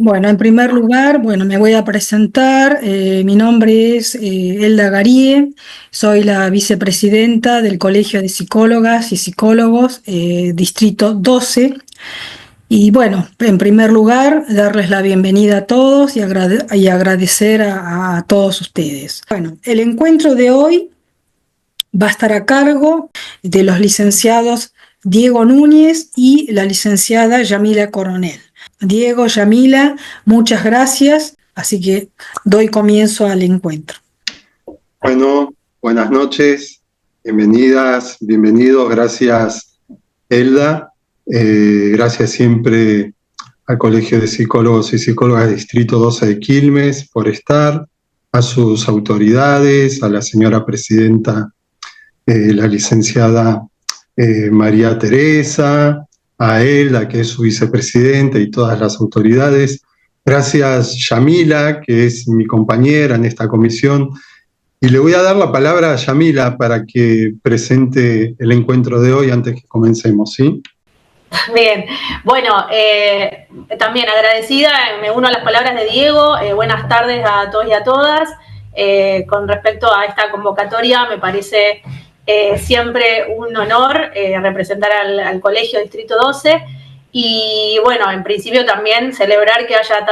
Bueno, en primer lugar, bueno, me voy a presentar. Mi nombre es Elda Garie, soy la vicepresidenta del Colegio de Psicólogas y Psicólogos, Distrito 12. Y bueno, en primer lugar, darles la bienvenida a todos y agradecer a todos ustedes. Bueno, el encuentro de hoy va a estar a cargo de los licenciados Diego Núñez y la licenciada Yamila Coronel. Diego, Yamila, muchas gracias, así que doy comienzo al encuentro. Bueno, buenas noches, bienvenidas, bienvenidos, gracias Elda, gracias siempre al Colegio de Psicólogos y Psicólogas Distrito 12 de Quilmes por estar, a sus autoridades, a la señora presidenta, la licenciada María Teresa, a Elda, que es su vicepresidenta, y todas las autoridades. Gracias Yamila, que es mi compañera en esta comisión. Y le voy a dar la palabra a Yamila para que presente el encuentro de hoy antes que comencemos, ¿sí? Bien, bueno, también agradecida, me uno a las palabras de Diego. Buenas tardes a todos y a todas. Con respecto a esta convocatoria, me parece siempre un honor representar al Colegio Distrito 12 y bueno, en principio también celebrar que haya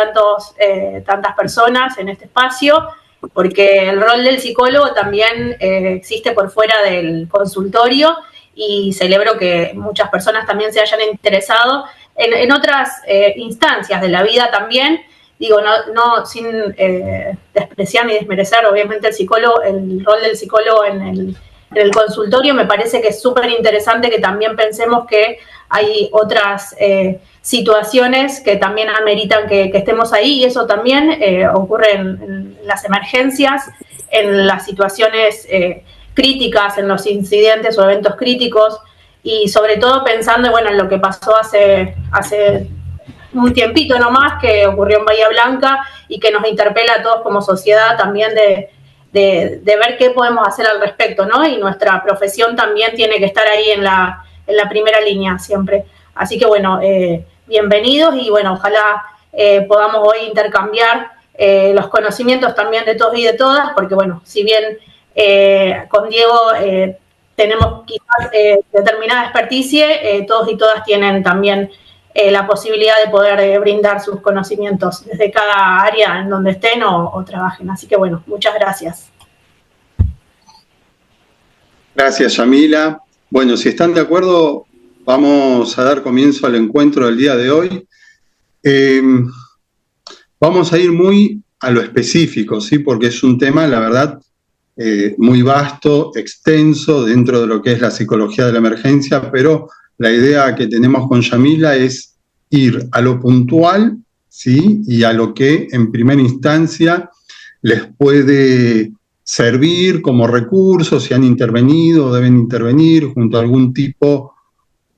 tantas personas en este espacio, porque el rol del psicólogo también existe por fuera del consultorio, y celebro que muchas personas también se hayan interesado en otras instancias de la vida también. Digo, no sin despreciar ni desmerecer obviamente el rol del psicólogo en el consultorio. Me parece que es súper interesante que también pensemos que hay otras situaciones que también ameritan que estemos ahí, y eso también ocurre en las emergencias, en las situaciones críticas, en los incidentes o eventos críticos, y sobre todo pensando bueno, en lo que pasó hace un tiempito nomás, que ocurrió en Bahía Blanca y que nos interpela a todos como sociedad también de ver qué podemos hacer al respecto, ¿no? Y nuestra profesión también tiene que estar ahí en la primera línea siempre. Así que bueno, bienvenidos, y bueno, ojalá podamos hoy intercambiar los conocimientos también de todos y de todas, porque bueno, si bien con Diego tenemos quizás determinada experticia, todos y todas tienen también la posibilidad de poder brindar sus conocimientos desde cada área en donde estén o trabajen. Así que bueno, muchas gracias. Gracias, Yamila. Bueno, si están de acuerdo, vamos a dar comienzo al encuentro del día de hoy. Vamos a ir muy a lo específico, ¿sí? Porque es un tema, la verdad, muy vasto, extenso dentro de lo que es la psicología de la emergencia, pero la idea que tenemos con Yamila es ir a lo puntual, ¿sí? Y a lo que en primera instancia les puede servir como recurso, si han intervenido o deben intervenir junto a algún tipo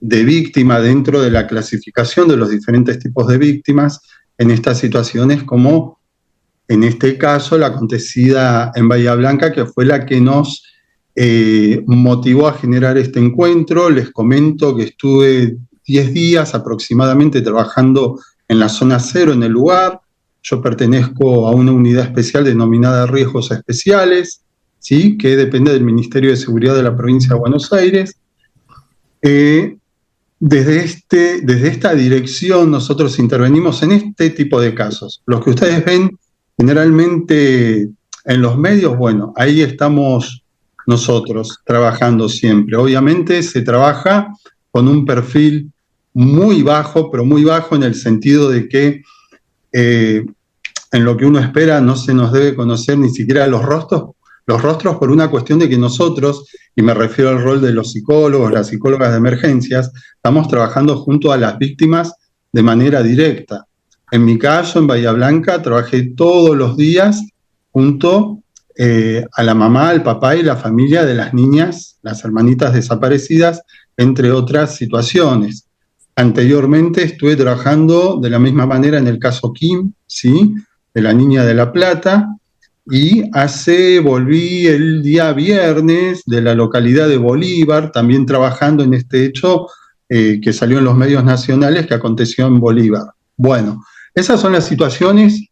de víctima dentro de la clasificación de los diferentes tipos de víctimas en estas situaciones, como en este caso la acontecida en Bahía Blanca, que fue la que nos motivó a generar este encuentro. Les comento que estuve 10 días aproximadamente trabajando en la zona cero, en el lugar. Yo pertenezco a una unidad especial denominada Riesgos Especiales, ¿sí? Que depende del Ministerio de Seguridad de la provincia de Buenos Aires. Desde esta dirección nosotros intervenimos en este tipo de casos. Los que ustedes ven generalmente en los medios, bueno, ahí estamos nosotros trabajando siempre. Obviamente se trabaja con un perfil muy bajo, pero muy bajo en el sentido de que en lo que uno espera no se nos debe conocer ni siquiera los rostros por una cuestión de que nosotros, y me refiero al rol de los psicólogos, las psicólogas de emergencias, estamos trabajando junto a las víctimas de manera directa. En mi caso, en Bahía Blanca, trabajé todos los días junto a la mamá, al papá y la familia de las niñas, las hermanitas desaparecidas, entre otras situaciones. Anteriormente estuve trabajando de la misma manera en el caso Kim, ¿sí? De la niña de La Plata, y volví el día viernes de la localidad de Bolívar, también trabajando en este hecho que salió en los medios nacionales, que aconteció en Bolívar. Bueno, Esas son las situaciones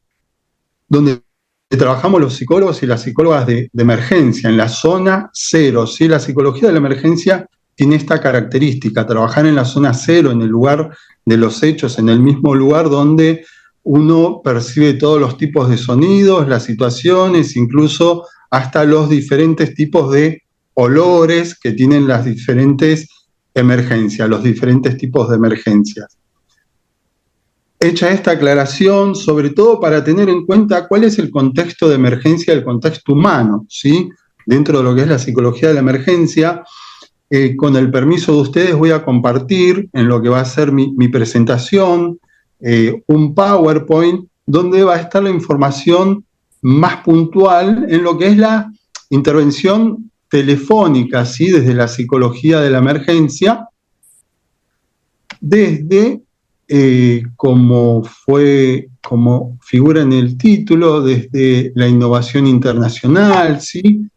donde trabajamos los psicólogos y las psicólogas de emergencia, en la zona cero, ¿sí? La psicología de la emergencia tiene esta característica, trabajar en la zona cero, en el lugar de los hechos, en el mismo lugar donde uno percibe todos los tipos de sonidos, las situaciones, incluso hasta los diferentes tipos de olores que tienen las diferentes emergencias, los diferentes tipos de emergencias. Hecha esta aclaración, sobre todo para tener en cuenta cuál es el contexto de emergencia, el contexto humano, ¿sí? Dentro de lo que es la psicología de la emergencia, con el permiso de ustedes voy a compartir en lo que va a ser mi presentación, un PowerPoint donde va a estar la información más puntual en lo que es la intervención telefónica, ¿sí? Desde la psicología de la emergencia, desde, como figura en el título, desde la innovación internacional, ¿sí?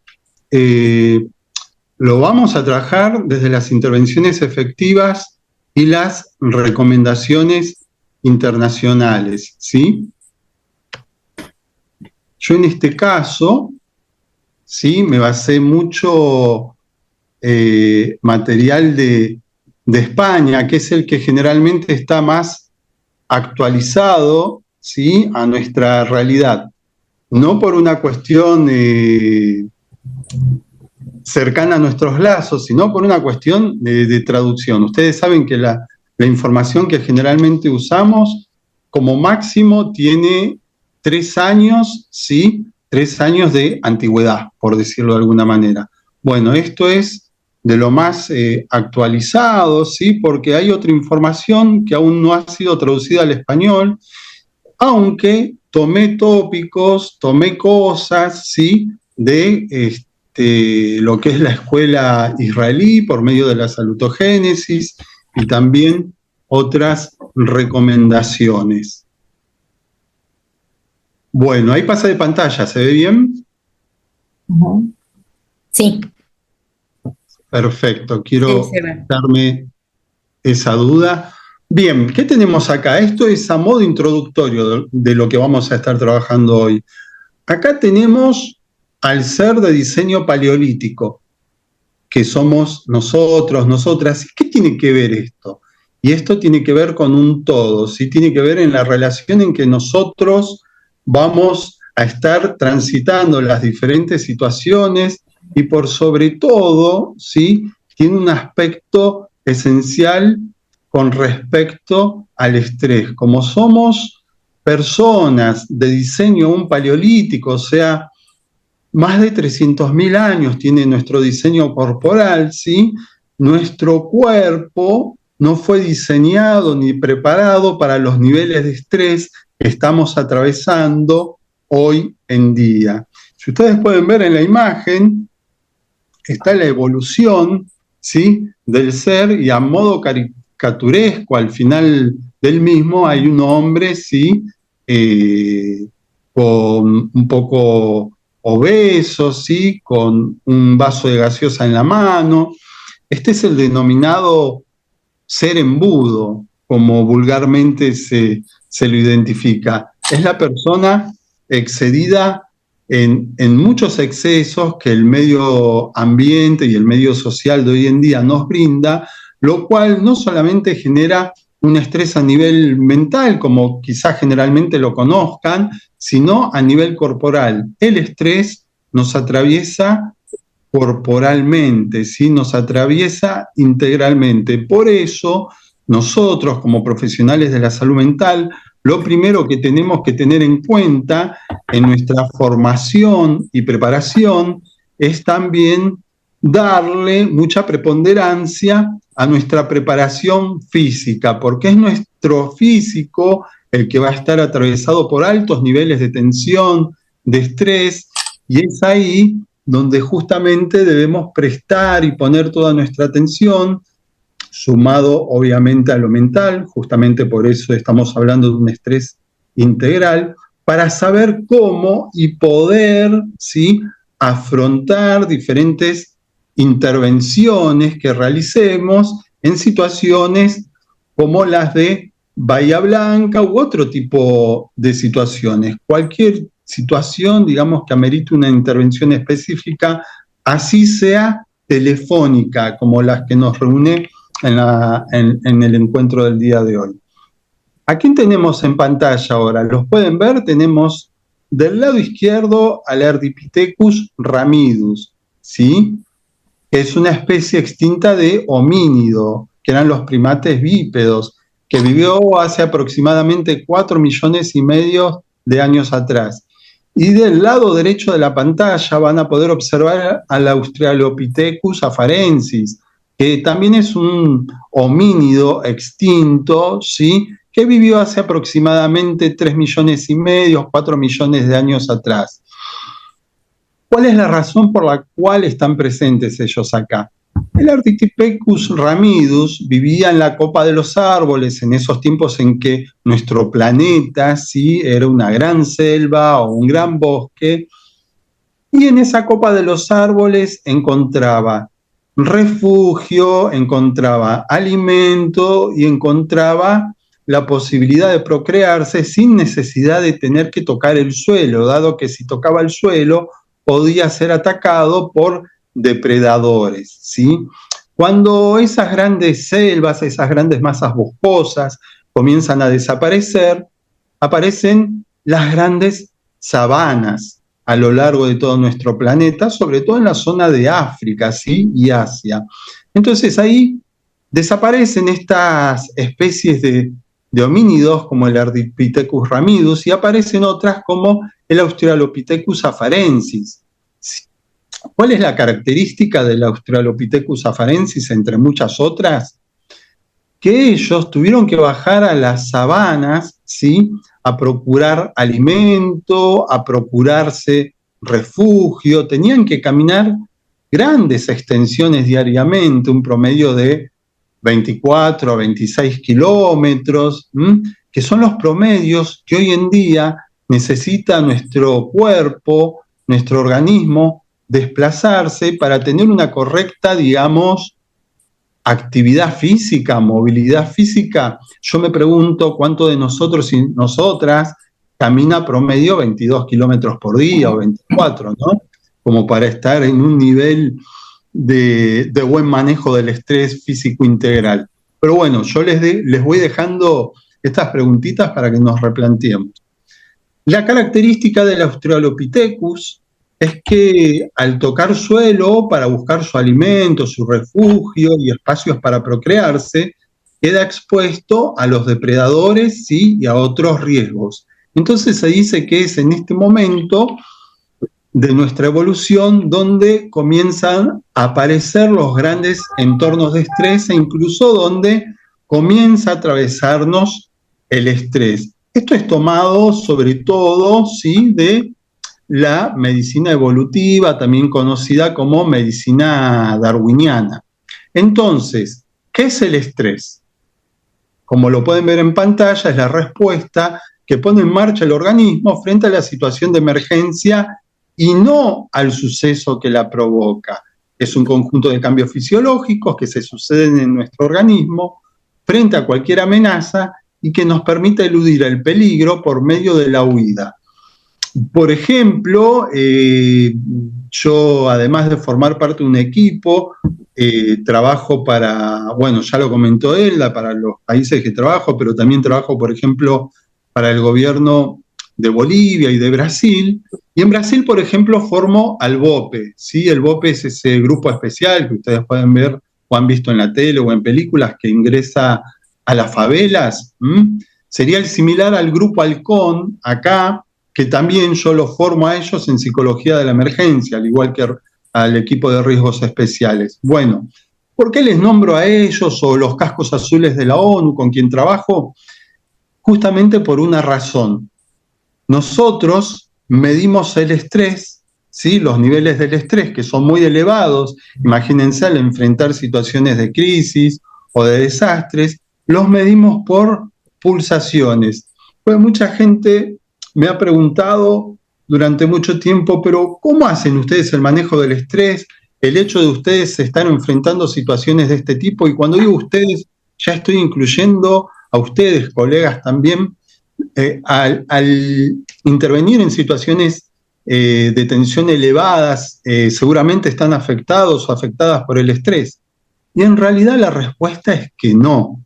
Lo vamos a trabajar desde las intervenciones efectivas y las recomendaciones internacionales, ¿sí? Yo en este caso, ¿sí? Me basé mucho material de España, que es el que generalmente está más actualizado, ¿sí? A nuestra realidad. No por una cuestión cercana a nuestros lazos, sino por una cuestión de traducción. Ustedes saben que la información que generalmente usamos, como máximo, tiene 3 años, ¿sí? 3 años de antigüedad, por decirlo de alguna manera. Bueno, esto es de lo más actualizado, ¿sí? Porque hay otra información que aún no ha sido traducida al español, aunque tomé tópicos, tomé cosas, ¿sí? De lo que es la escuela israelí por medio de la salutogénesis y también otras recomendaciones. Bueno, ahí pasa de pantalla, ¿se ve bien? Sí. Perfecto, quiero darme esa duda. Bien, ¿qué tenemos acá? Esto es a modo introductorio de lo que vamos a estar trabajando hoy. Acá tenemos al ser de diseño paleolítico, que somos nosotros, nosotras. ¿Qué tiene que ver esto? Y esto tiene que ver con un todo, ¿sí? Tiene que ver en la relación en que nosotros vamos a estar transitando las diferentes situaciones y por sobre todo, ¿sí? Tiene un aspecto esencial con respecto al estrés. Como somos personas de diseño aún paleolítico, o sea, más de 300.000 años tiene nuestro diseño corporal, ¿sí? Nuestro cuerpo no fue diseñado ni preparado para los niveles de estrés que estamos atravesando hoy en día. Si ustedes pueden ver en la imagen, está la evolución, ¿sí? Del ser, y a modo caricaturesco al final del mismo hay un hombre, ¿sí? Con un poco obeso, ¿sí? Con un vaso de gaseosa en la mano. Este es el denominado ser embudo, como vulgarmente se lo identifica. Es la persona excedida en muchos excesos que el medio ambiente y el medio social de hoy en día nos brinda, lo cual no solamente genera un estrés a nivel mental, como quizás generalmente lo conozcan, sino a nivel corporal. El estrés nos atraviesa corporalmente, ¿sí? Nos atraviesa integralmente. Por eso, nosotros como profesionales de la salud mental, lo primero que tenemos que tener en cuenta en nuestra formación y preparación es también darle mucha preponderancia a nuestra preparación física, porque es nuestro físico el que va a estar atravesado por altos niveles de tensión, de estrés, y es ahí donde justamente debemos prestar y poner toda nuestra atención, sumado obviamente a lo mental, justamente por eso estamos hablando de un estrés integral, para saber cómo y poder, ¿sí? Afrontar diferentes intervenciones que realicemos en situaciones como las de Bahía Blanca u otro tipo de situaciones. Cualquier situación, digamos, que amerite una intervención específica, así sea telefónica, como las que nos reúne en el encuentro del día de hoy. ¿A quién tenemos en pantalla ahora? ¿Los pueden ver? Tenemos del lado izquierdo al Ardipithecus ramidus, ¿sí? Es una especie extinta de homínido, que eran los primates bípedos, que vivió hace aproximadamente 4,5 millones de años atrás. Y del lado derecho de la pantalla van a poder observar al Australopithecus afarensis, que también es un homínido extinto, ¿sí?, que vivió hace aproximadamente 3,5 millones, 4 millones de años atrás. ¿Cuál es la razón por la cual están presentes ellos acá? El Ardipithecus ramidus vivía en la copa de los árboles, en esos tiempos en que nuestro planeta sí era una gran selva o un gran bosque, y en esa copa de los árboles encontraba refugio, encontraba alimento y encontraba la posibilidad de procrearse sin necesidad de tener que tocar el suelo, dado que si tocaba el suelo podía ser atacado por depredadores, ¿sí? Cuando esas grandes selvas, esas grandes masas boscosas comienzan a desaparecer, aparecen las grandes sabanas a lo largo de todo nuestro planeta, sobre todo en la zona de África, ¿sí?, y Asia. Entonces ahí desaparecen estas especies de homínidos como el Ardipithecus ramidus y aparecen otras como el Australopithecus afarensis. ¿Cuál es la característica del Australopithecus afarensis entre muchas otras? Que ellos tuvieron que bajar a las sabanas, ¿sí?, a procurar alimento, a procurarse refugio, tenían que caminar grandes extensiones diariamente, un promedio de 24 a 26 kilómetros, que son los promedios que hoy en día necesita nuestro cuerpo, nuestro organismo, desplazarse para tener una correcta, digamos, actividad física, movilidad física. Yo me pregunto cuánto de nosotros y nosotras camina promedio 22 kilómetros por día o 24, ¿no? Como para estar en un nivel de buen manejo del estrés físico integral. Pero bueno, yo les voy dejando estas preguntitas para que nos replanteemos. La característica del Australopithecus es que al tocar suelo para buscar su alimento, su refugio y espacios para procrearse, queda expuesto a los depredadores, ¿sí?, y a otros riesgos. Entonces se dice que es en este momento de nuestra evolución donde comienzan a aparecer los grandes entornos de estrés e incluso donde comienza a atravesarnos el estrés. Esto es tomado sobre todo, ¿sí?, de la medicina evolutiva, también conocida como medicina darwiniana. Entonces, ¿qué es el estrés? Como lo pueden ver en pantalla, es la respuesta que pone en marcha el organismo frente a la situación de emergencia y no al suceso que la provoca. Es un conjunto de cambios fisiológicos que se suceden en nuestro organismo frente a cualquier amenaza y que nos permite eludir el peligro por medio de la huida. Por ejemplo, yo además de formar parte de un equipo, trabajo para, bueno, ya lo comentó él, para los países que trabajo, pero también trabajo, por ejemplo, para el gobierno de Bolivia y de Brasil. Y en Brasil, por ejemplo, formo al BOPE, ¿sí? El BOPE es ese grupo especial que ustedes pueden ver o han visto en la tele o en películas que ingresa a las favelas. Sería el similar al grupo Halcón acá, que también yo los formo a ellos en psicología de la emergencia, al igual que al equipo de riesgos especiales. Bueno, ¿por qué les nombro a ellos o los cascos azules de la ONU con quien trabajo? Justamente por una razón. Nosotros medimos el estrés, ¿sí?, los niveles del estrés que son muy elevados. Imagínense al enfrentar situaciones de crisis o de desastres, los medimos por pulsaciones. Pues mucha gente me ha preguntado durante mucho tiempo, pero ¿cómo hacen ustedes el manejo del estrés? El hecho de ustedes estar enfrentando situaciones de este tipo, y cuando digo ustedes, ya estoy incluyendo a ustedes, colegas también, al intervenir en situaciones de tensión elevadas, seguramente están afectados o afectadas por el estrés. Y en realidad la respuesta es que no.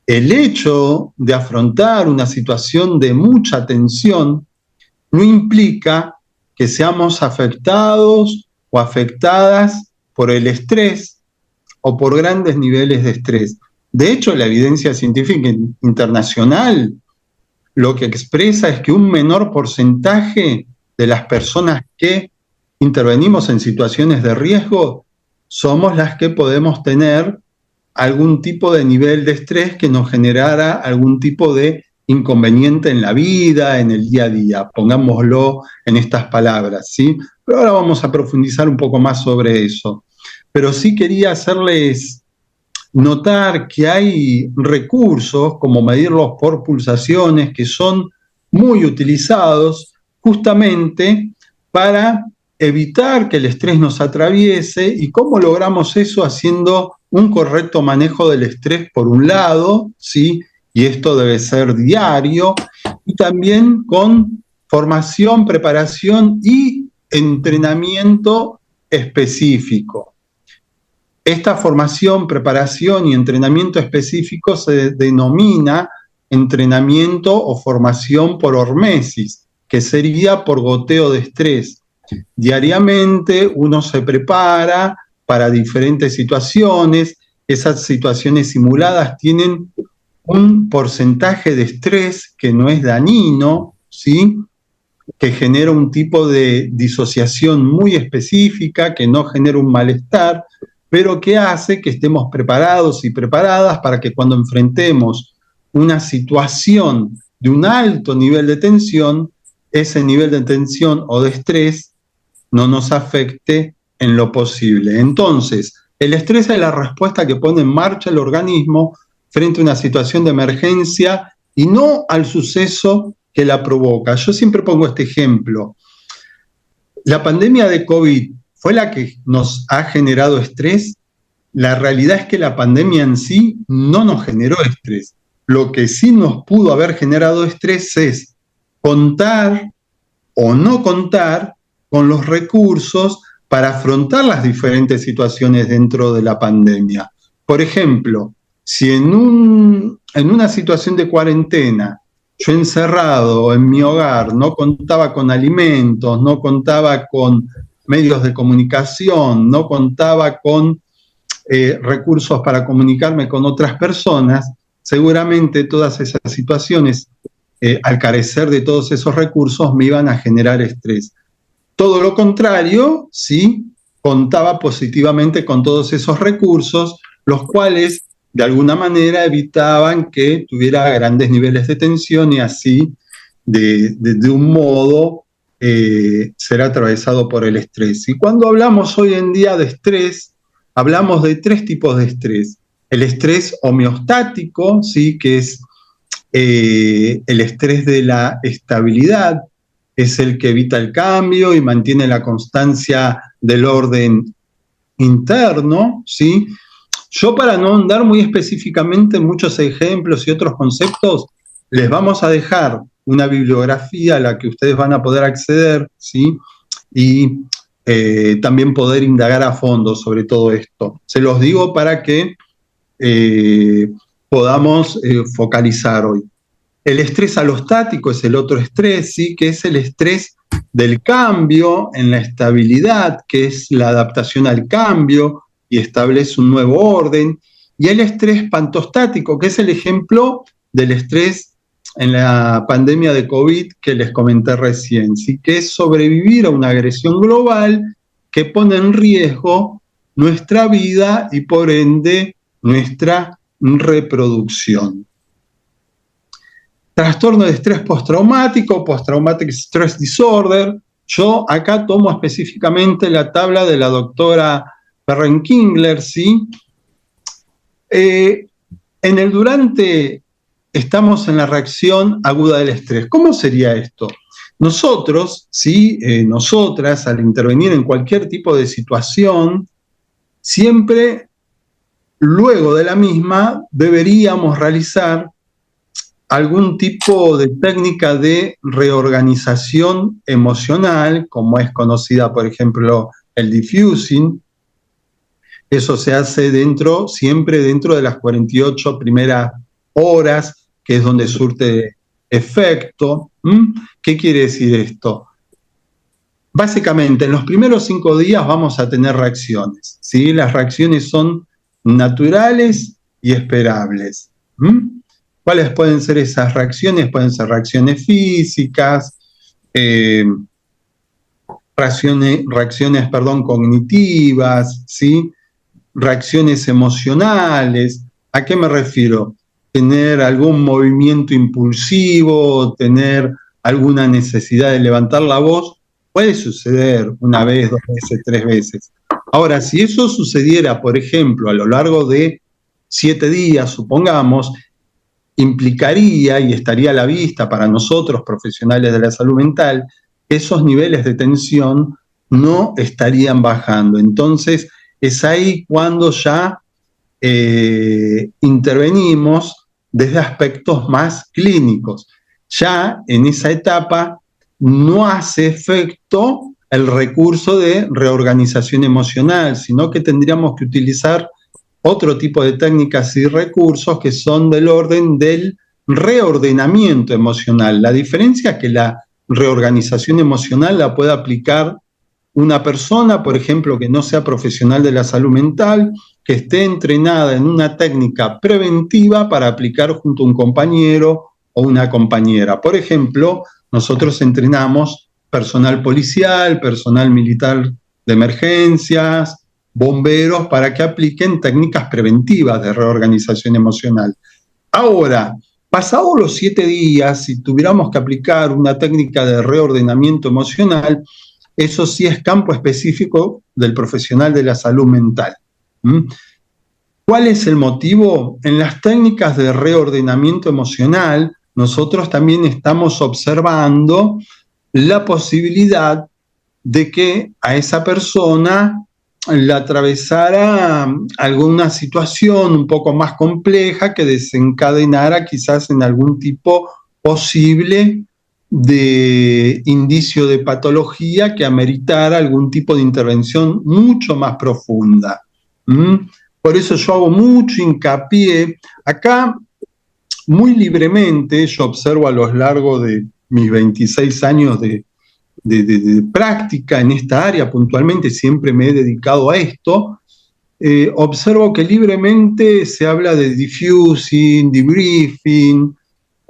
El hecho de afrontar una situación de mucha tensión no implica que seamos afectados o afectadas por el estrés o por grandes niveles de estrés. De hecho, la evidencia científica internacional lo que expresa es que un menor porcentaje de las personas que intervenimos en situaciones de riesgo somos las que podemos tener algún tipo de nivel de estrés que nos generara algún tipo de inconveniente en la vida, en el día a día, pongámoslo en estas palabras, ¿sí? Pero ahora vamos a profundizar un poco más sobre eso. Pero sí quería hacerles notar que hay recursos, como medirlos por pulsaciones, que son muy utilizados justamente para evitar que el estrés nos atraviese. ¿Y cómo logramos eso? Haciendo un correcto manejo del estrés por un lado, ¿sí? Y esto debe ser diario, y también con formación, preparación y entrenamiento específico. Esta formación, preparación y entrenamiento específico se denomina entrenamiento o formación por hormesis, que sería por goteo de estrés. Diariamente uno se prepara para diferentes situaciones. Esas situaciones simuladas tienen un porcentaje de estrés que no es dañino, ¿sí? Que genera un tipo de disociación muy específica, que no genera un malestar, pero que hace que estemos preparados y preparadas para que cuando enfrentemos una situación de un alto nivel de tensión, ese nivel de tensión o de estrés no nos afecte en lo posible. Entonces, el estrés es la respuesta que pone en marcha el organismo frente a una situación de emergencia y no al suceso que la provoca. Yo siempre pongo este ejemplo. La pandemia de COVID fue la que nos ha generado estrés. La realidad es que la pandemia en sí no nos generó estrés. Lo que sí nos pudo haber generado estrés es contar o no contar con los recursos para afrontar las diferentes situaciones dentro de la pandemia. Por ejemplo, si en una situación de cuarentena, yo encerrado en mi hogar, no contaba con alimentos, no contaba con medios de comunicación, no contaba con recursos para comunicarme con otras personas, seguramente todas esas situaciones, al carecer de todos esos recursos, me iban a generar estrés. Todo lo contrario, sí, contaba positivamente con todos esos recursos, los cuales de alguna manera evitaban que tuviera grandes niveles de tensión y así, de un modo, ser atravesado por el estrés. Y cuando hablamos hoy en día de estrés, hablamos de 3 tipos de estrés. El estrés homeostático, ¿sí? Que es el estrés de la estabilidad, es el que evita el cambio y mantiene la constancia del orden interno, ¿sí? Yo, para no andar muy específicamente en muchos ejemplos y otros conceptos, les vamos a dejar una bibliografía a la que ustedes van a poder acceder, ¿sí? Y también poder indagar a fondo sobre todo esto. Se los digo para que podamos focalizar hoy. El estrés alostático es el otro estrés, ¿sí? Que es el estrés del cambio en la estabilidad, que es la adaptación al cambio y establece un nuevo orden. Y el estrés pantostático, que es el ejemplo del estrés en la pandemia de COVID que les comenté recién, ¿sí? Que es sobrevivir a una agresión global que pone en riesgo nuestra vida y por ende nuestra reproducción. Trastorno de estrés postraumático, Post-Traumatic Stress Disorder. Yo acá tomo específicamente la tabla de la doctora Perren-Kingler, ¿sí? En el durante estamos en la reacción aguda del estrés. ¿Cómo sería esto? Nosotros, ¿sí? Nosotras, al intervenir en cualquier tipo de situación, siempre luego de la misma deberíamos realizar algún tipo de técnica de reorganización emocional, como es conocida, por ejemplo, el diffusing. Eso se hace siempre dentro de las 48 primeras horas, que es donde surte efecto. ¿Qué quiere decir esto? Básicamente, en los primeros 5 días vamos a tener reacciones, ¿sí? Las reacciones son naturales y esperables. ¿Cuáles pueden ser esas reacciones? Pueden ser reacciones físicas, reacciones, cognitivas, ¿sí? Reacciones emocionales. ¿A qué me refiero? Tener algún movimiento impulsivo, tener alguna necesidad de levantar la voz, puede suceder 1 vez, 2 veces, 3 veces. Ahora, si eso sucediera, por ejemplo, a lo largo de 7 días, supongamos, implicaría y estaría a la vista para nosotros, profesionales de la salud mental, esos niveles de tensión no estarían bajando. Entonces, es ahí cuando ya intervenimos desde aspectos más clínicos. Ya en esa etapa no hace efecto el recurso de reorganización emocional, sino que tendríamos que utilizar otro tipo de técnicas y recursos que son del orden del reordenamiento emocional. La diferencia es que la reorganización emocional la puede aplicar una persona, por ejemplo, que no sea profesional de la salud mental, que esté entrenada en una técnica preventiva para aplicar junto a un compañero o una compañera. Por ejemplo, nosotros entrenamos personal policial, personal militar de emergencias, bomberos, para que apliquen técnicas preventivas de reorganización emocional. Ahora, pasados los 7 días, si tuviéramos que aplicar una técnica de reordenamiento emocional, eso sí es campo específico del profesional de la salud mental. ¿Cuál es el motivo? En las técnicas de reordenamiento emocional, nosotros también estamos observando la posibilidad de que a esa persona la atravesara alguna situación un poco más compleja que desencadenara quizás en algún tipo posible de indicio de patología que ameritara algún tipo de intervención mucho más profunda. Por eso yo hago mucho hincapié. Acá, muy libremente, yo observo a lo largo de mis 26 años de práctica en esta área, puntualmente siempre me he dedicado a esto, observo que libremente se habla de diffusing, debriefing,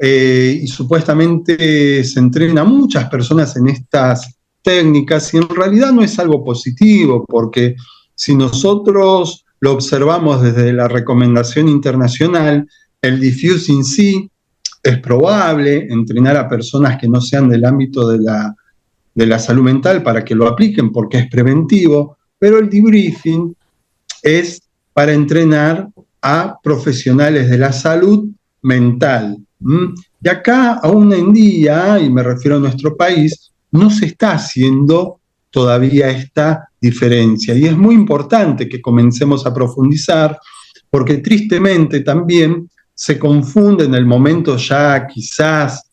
y supuestamente se entrena a muchas personas en estas técnicas, y en realidad no es algo positivo, porque si nosotros lo observamos desde la recomendación internacional, el diffusing sí es probable entrenar a personas que no sean del ámbito de la salud mental para que lo apliquen porque es preventivo, pero el debriefing es para entrenar a profesionales de la salud mental. Y acá, aún en día, y me refiero a nuestro país, no se está haciendo todavía esta diferencia. Y es muy importante que comencemos a profundizar, porque tristemente también se confunde en el momento ya quizás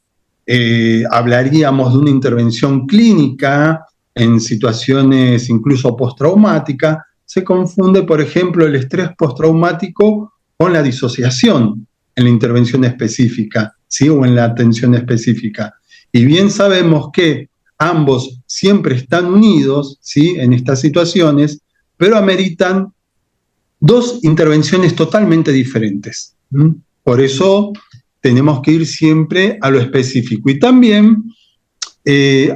hablaríamos de una intervención clínica en situaciones incluso postraumáticas, se confunde, por ejemplo, el estrés postraumático con la disociación en la intervención específica, ¿sí? O en la atención específica. Y bien sabemos que ambos siempre están unidos, ¿sí? En estas situaciones, pero ameritan 2 intervenciones totalmente diferentes. Por eso tenemos que ir siempre a lo específico. Y también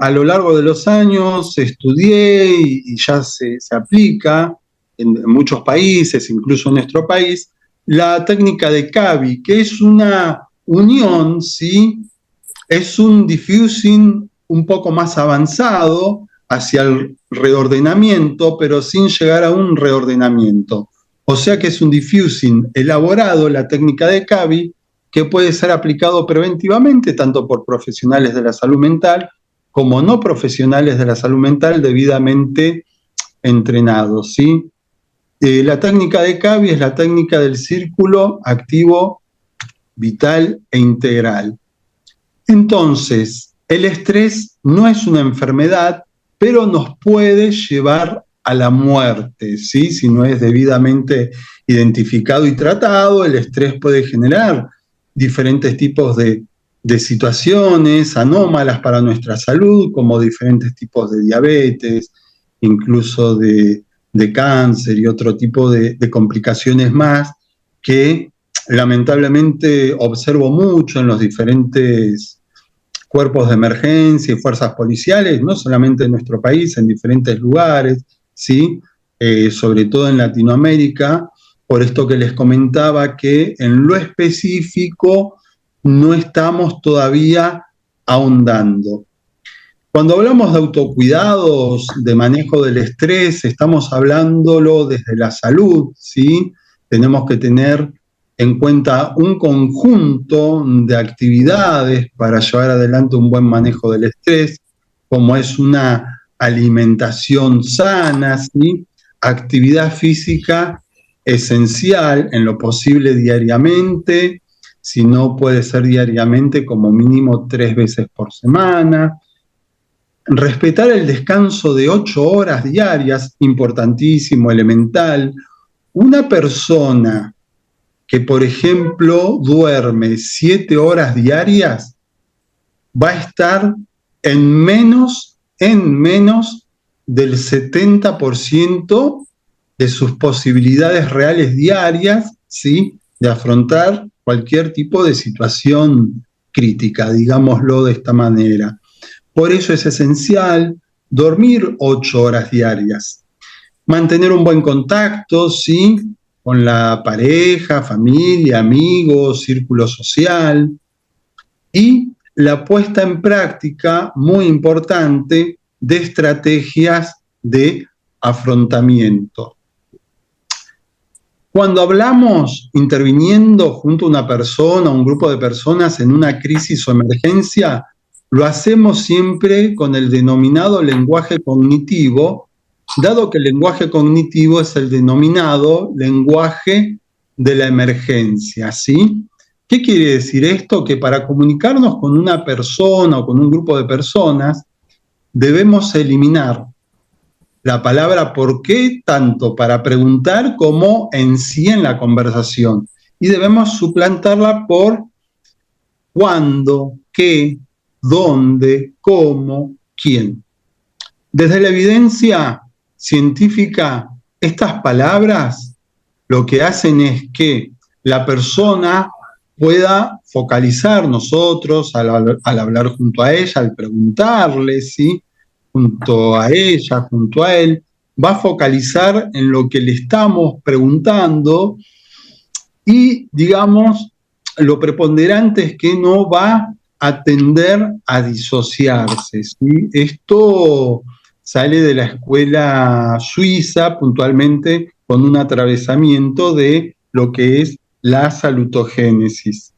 a lo largo de los años estudié y ya se aplica en muchos países, incluso en nuestro país, la técnica de CABI, que es una unión, ¿sí? Es un diffusing un poco más avanzado hacia el reordenamiento, pero sin llegar a un reordenamiento. O sea que es un diffusing elaborado, la técnica de CABI, que puede ser aplicado preventivamente tanto por profesionales de la salud mental como no profesionales de la salud mental debidamente entrenados, ¿sí? La técnica de CAVI es la técnica del círculo activo, vital e integral. Entonces, el estrés no es una enfermedad, pero nos puede llevar a la muerte, ¿sí? Si no es debidamente identificado y tratado, el estrés puede generar diferentes tipos de situaciones anómalas para nuestra salud, como diferentes tipos de diabetes, incluso de cáncer y otro tipo de complicaciones más que lamentablemente observo mucho en los diferentes cuerpos de emergencia y fuerzas policiales, no solamente en nuestro país, en diferentes lugares, ¿sí? Sobre todo en Latinoamérica, por esto que les comentaba que en lo específico no estamos todavía ahondando. Cuando hablamos de autocuidados, de manejo del estrés, estamos hablándolo desde la salud, ¿sí? Tenemos que tener en cuenta un conjunto de actividades para llevar adelante un buen manejo del estrés, como es una alimentación sana, ¿sí? Actividad física esencial, en lo posible diariamente, si no puede ser diariamente, como mínimo 3 veces por semana. Respetar el descanso de 8 horas diarias, importantísimo, elemental. Una persona que, por ejemplo, duerme 7 horas diarias, va a estar en menos del 70% de sus posibilidades reales diarias, ¿sí? De afrontar cualquier tipo de situación crítica, digámoslo de esta manera. Por eso es esencial dormir 8 horas diarias. Mantener un buen contacto, ¿sí? Con la pareja, familia, amigos, círculo social. Y la puesta en práctica, muy importante, de estrategias de afrontamiento. Cuando hablamos interviniendo junto a una persona, un grupo de personas en una crisis o emergencia, lo hacemos siempre con el denominado lenguaje cognitivo, dado que el lenguaje cognitivo es el denominado lenguaje de la emergencia, ¿sí? ¿Qué quiere decir esto? Que para comunicarnos con una persona o con un grupo de personas, debemos eliminar la palabra por qué, tanto para preguntar como en sí en la conversación. Y debemos suplantarla por cuándo, qué, dónde, cómo, quién. Desde la evidencia científica, estas palabras lo que hacen es que la persona pueda focalizar nosotros al hablar junto a ella, al preguntarle, ¿sí? Junto a ella, junto a él, va a focalizar en lo que le estamos preguntando y, digamos, lo preponderante es que no va a tender a disociarse, ¿sí? Esto sale de la escuela suiza, puntualmente con un atravesamiento de lo que es la salutogénesis.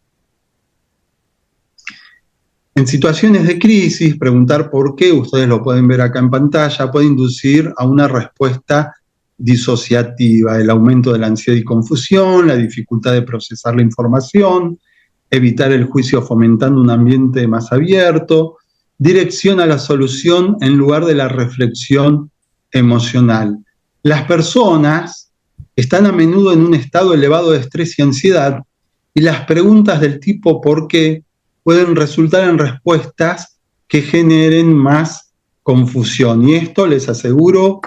En situaciones de crisis, preguntar por qué, ustedes lo pueden ver acá en pantalla, puede inducir a una respuesta disociativa, el aumento de la ansiedad y confusión, la dificultad de procesar la información, evitar el juicio fomentando un ambiente más abierto, dirección a la solución en lugar de la reflexión emocional. Las personas están a menudo en un estado elevado de estrés y ansiedad y las preguntas del tipo ¿por qué? Pueden resultar en respuestas que generen más confusión. Y esto, les aseguro,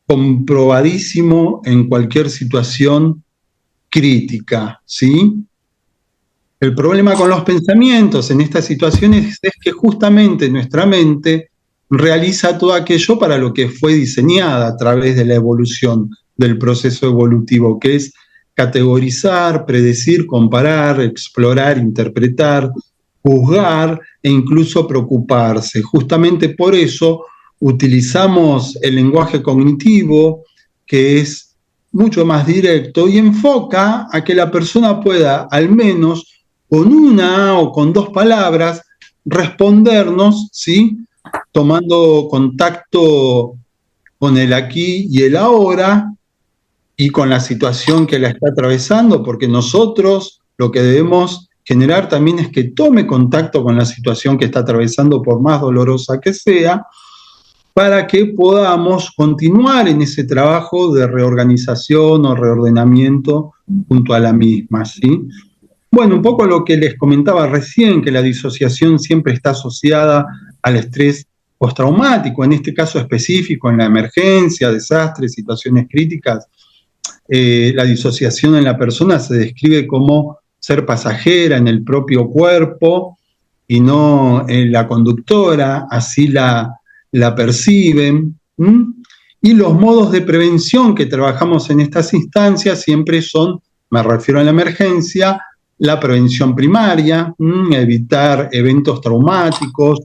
comprobadísimo en cualquier situación crítica, ¿sí? El problema con los pensamientos en estas situaciones es que justamente nuestra mente realiza todo aquello para lo que fue diseñada a través de la evolución, del proceso evolutivo, que es categorizar, predecir, comparar, explorar, interpretar, juzgar e incluso preocuparse. Justamente por eso utilizamos el lenguaje cognitivo, que es mucho más directo y enfoca a que la persona pueda, al menos con una o con 2 palabras, respondernos, ¿sí? Tomando contacto con el aquí y el ahora, y con la situación que la está atravesando, porque nosotros lo que debemos generar también es que tome contacto con la situación que está atravesando, por más dolorosa que sea, para que podamos continuar en ese trabajo de reorganización o reordenamiento junto a la misma, ¿sí? Bueno, un poco lo que les comentaba recién, que la disociación siempre está asociada al estrés postraumático, en este caso específico, en la emergencia, desastres, situaciones críticas. La disociación en la persona se describe como ser pasajera en el propio cuerpo y no en la conductora, así la perciben. Y los modos de prevención que trabajamos en estas instancias siempre son, me refiero a la emergencia, la prevención primaria, evitar eventos traumáticos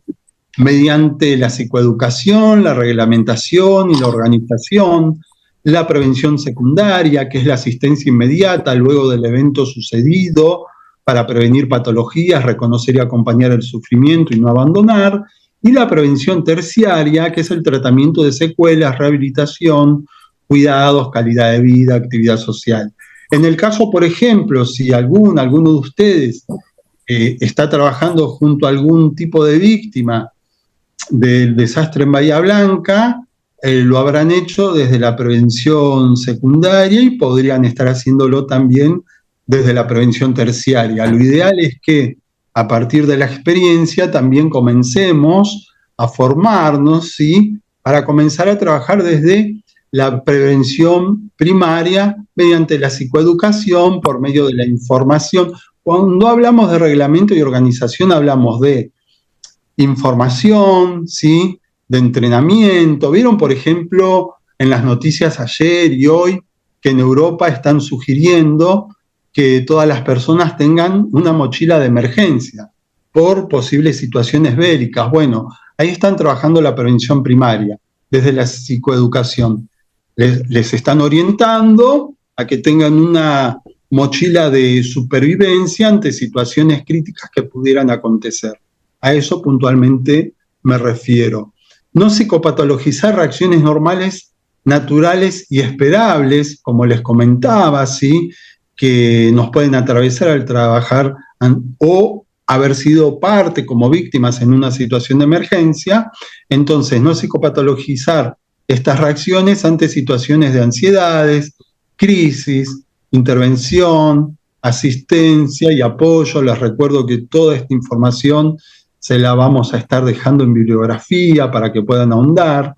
mediante la psicoeducación, la reglamentación y la organización, la prevención secundaria, que es la asistencia inmediata luego del evento sucedido para prevenir patologías, reconocer y acompañar el sufrimiento y no abandonar, y la prevención terciaria, que es el tratamiento de secuelas, rehabilitación, cuidados, calidad de vida, actividad social. En el caso, por ejemplo, si alguno de ustedes está trabajando junto a algún tipo de víctima del desastre en Bahía Blanca, lo habrán hecho desde la prevención secundaria y podrían estar haciéndolo también desde la prevención terciaria. Lo ideal es que a partir de la experiencia también comencemos a formarnos, ¿sí?, para comenzar a trabajar desde la prevención primaria mediante la psicoeducación por medio de la información. Cuando hablamos de reglamento y organización hablamos de información, ¿sí?, de entrenamiento. Vieron, por ejemplo, en las noticias ayer y hoy que en Europa están sugiriendo que todas las personas tengan una mochila de emergencia por posibles situaciones bélicas. Bueno, ahí están trabajando la prevención primaria, desde la psicoeducación. Les están orientando a que tengan una mochila de supervivencia ante situaciones críticas que pudieran acontecer. A eso puntualmente me refiero. No psicopatologizar reacciones normales, naturales y esperables, como les comentaba, ¿sí?, que nos pueden atravesar al trabajar o haber sido parte como víctimas en una situación de emergencia. Entonces, no psicopatologizar estas reacciones ante situaciones de ansiedades, crisis, intervención, asistencia y apoyo. Les recuerdo que toda esta información se la vamos a estar dejando en bibliografía para que puedan ahondar.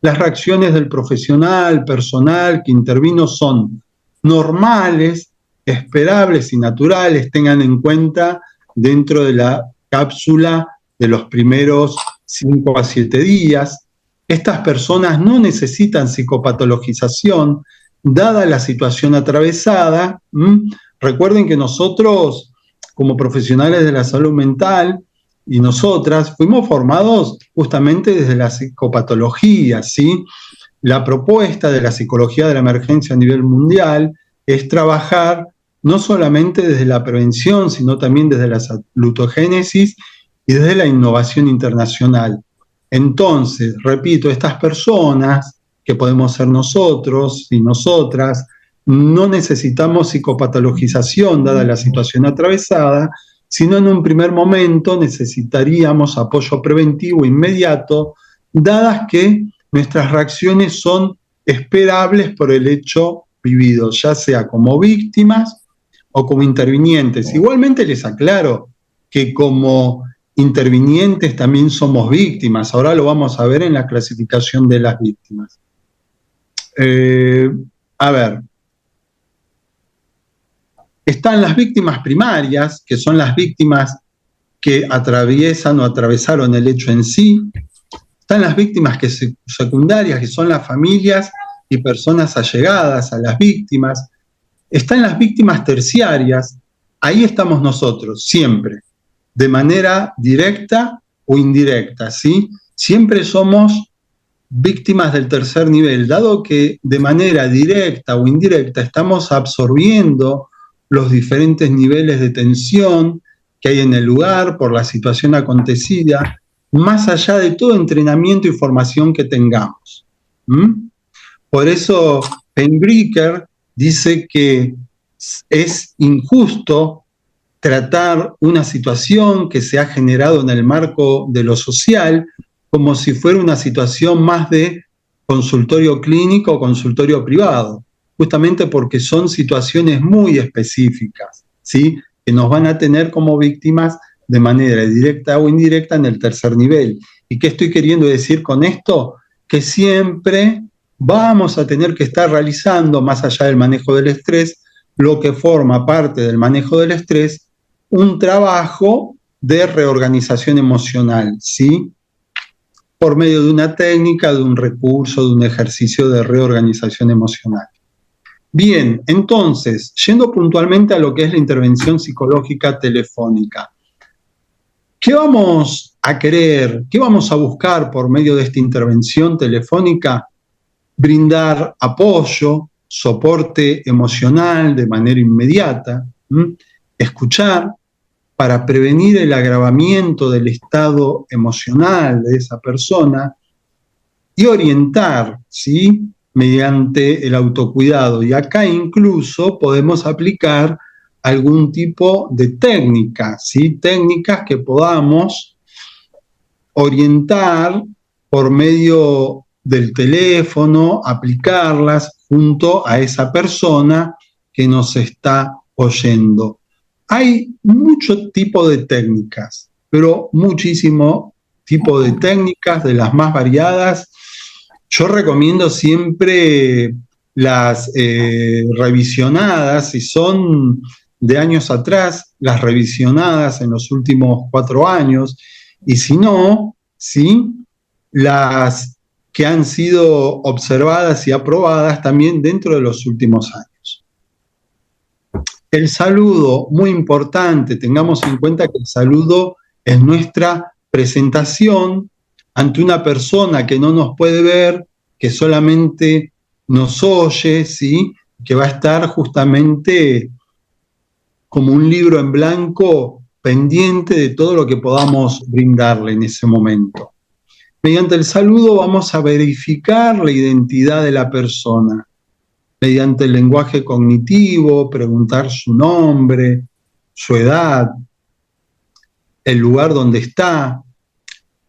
Las reacciones del profesional, personal que intervino son normales, esperables y naturales. Tengan en cuenta dentro de la cápsula de los primeros 5 a 7 días. Estas personas no necesitan psicopatologización, dada la situación atravesada. Recuerden que nosotros, como profesionales de la salud mental, y nosotras fuimos formados justamente desde la psicopatología, ¿sí? La propuesta de la psicología de la emergencia a nivel mundial es trabajar no solamente desde la prevención, sino también desde la salutogénesis y desde la innovación internacional. Entonces, repito, estas personas, que podemos ser nosotros y nosotras, no necesitamos psicopatologización dada la situación atravesada, sino en un primer momento necesitaríamos apoyo preventivo inmediato, dadas que nuestras reacciones son esperables por el hecho vivido, ya sea como víctimas o como intervinientes. Igualmente les aclaro que como intervinientes también somos víctimas. Ahora lo vamos a ver en la clasificación de las víctimas. A ver. Están las víctimas primarias, que son las víctimas que atraviesan o atravesaron el hecho en sí. Están las víctimas secundarias, que son las familias y personas allegadas a las víctimas. Están las víctimas terciarias. Ahí estamos nosotros, siempre, de manera directa o indirecta, ¿sí? Siempre somos víctimas del tercer nivel, dado que de manera directa o indirecta estamos absorbiendo los diferentes niveles de tensión que hay en el lugar por la situación acontecida, más allá de todo entrenamiento y formación que tengamos. Por eso Penbreker dice que es injusto tratar una situación que se ha generado en el marco de lo social como si fuera una situación más de consultorio clínico o consultorio privado, justamente porque son situaciones muy específicas, ¿sí?, que nos van a tener como víctimas de manera directa o indirecta en el tercer nivel. ¿Y qué estoy queriendo decir con esto? Que siempre vamos a tener que estar realizando, más allá del manejo del estrés, lo que forma parte del manejo del estrés, un trabajo de reorganización emocional, ¿sí?, por medio de una técnica, de un recurso, de un ejercicio de reorganización emocional. Bien, entonces, yendo puntualmente a lo que es la intervención psicológica telefónica, ¿qué vamos a querer, qué vamos a buscar por medio de esta intervención telefónica? Brindar apoyo, soporte emocional de manera inmediata, escuchar para prevenir el agravamiento del estado emocional de esa persona y orientar, ¿sí?, mediante el autocuidado. Y acá incluso podemos aplicar algún tipo de técnicas, ¿sí?, técnicas que podamos orientar por medio del teléfono, aplicarlas junto a esa persona que nos está oyendo. Hay mucho tipo de técnicas, pero muchísimo tipo de técnicas, de las más variadas. Yo recomiendo siempre las revisionadas, si son de años atrás, las revisionadas en los últimos 4 años, y si no, ¿sí?, las que han sido observadas y aprobadas también dentro de los últimos años. El saludo, muy importante, tengamos en cuenta que el saludo es nuestra presentación ante una persona que no nos puede ver, que solamente nos oye, ¿sí?, que va a estar justamente como un libro en blanco pendiente de todo lo que podamos brindarle en ese momento. Mediante el saludo vamos a verificar la identidad de la persona. Mediante el lenguaje cognitivo, preguntar su nombre, su edad, el lugar donde está,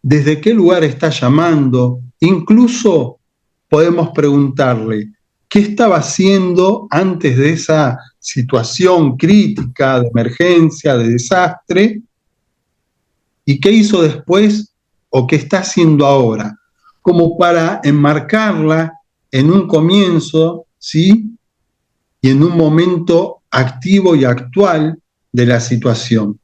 desde qué lugar está llamando. Incluso podemos preguntarle qué estaba haciendo antes de esa situación crítica, de emergencia, de desastre, y qué hizo después o qué está haciendo ahora, como para enmarcarla en un comienzo, ¿sí?, y en un momento activo y actual de la situación.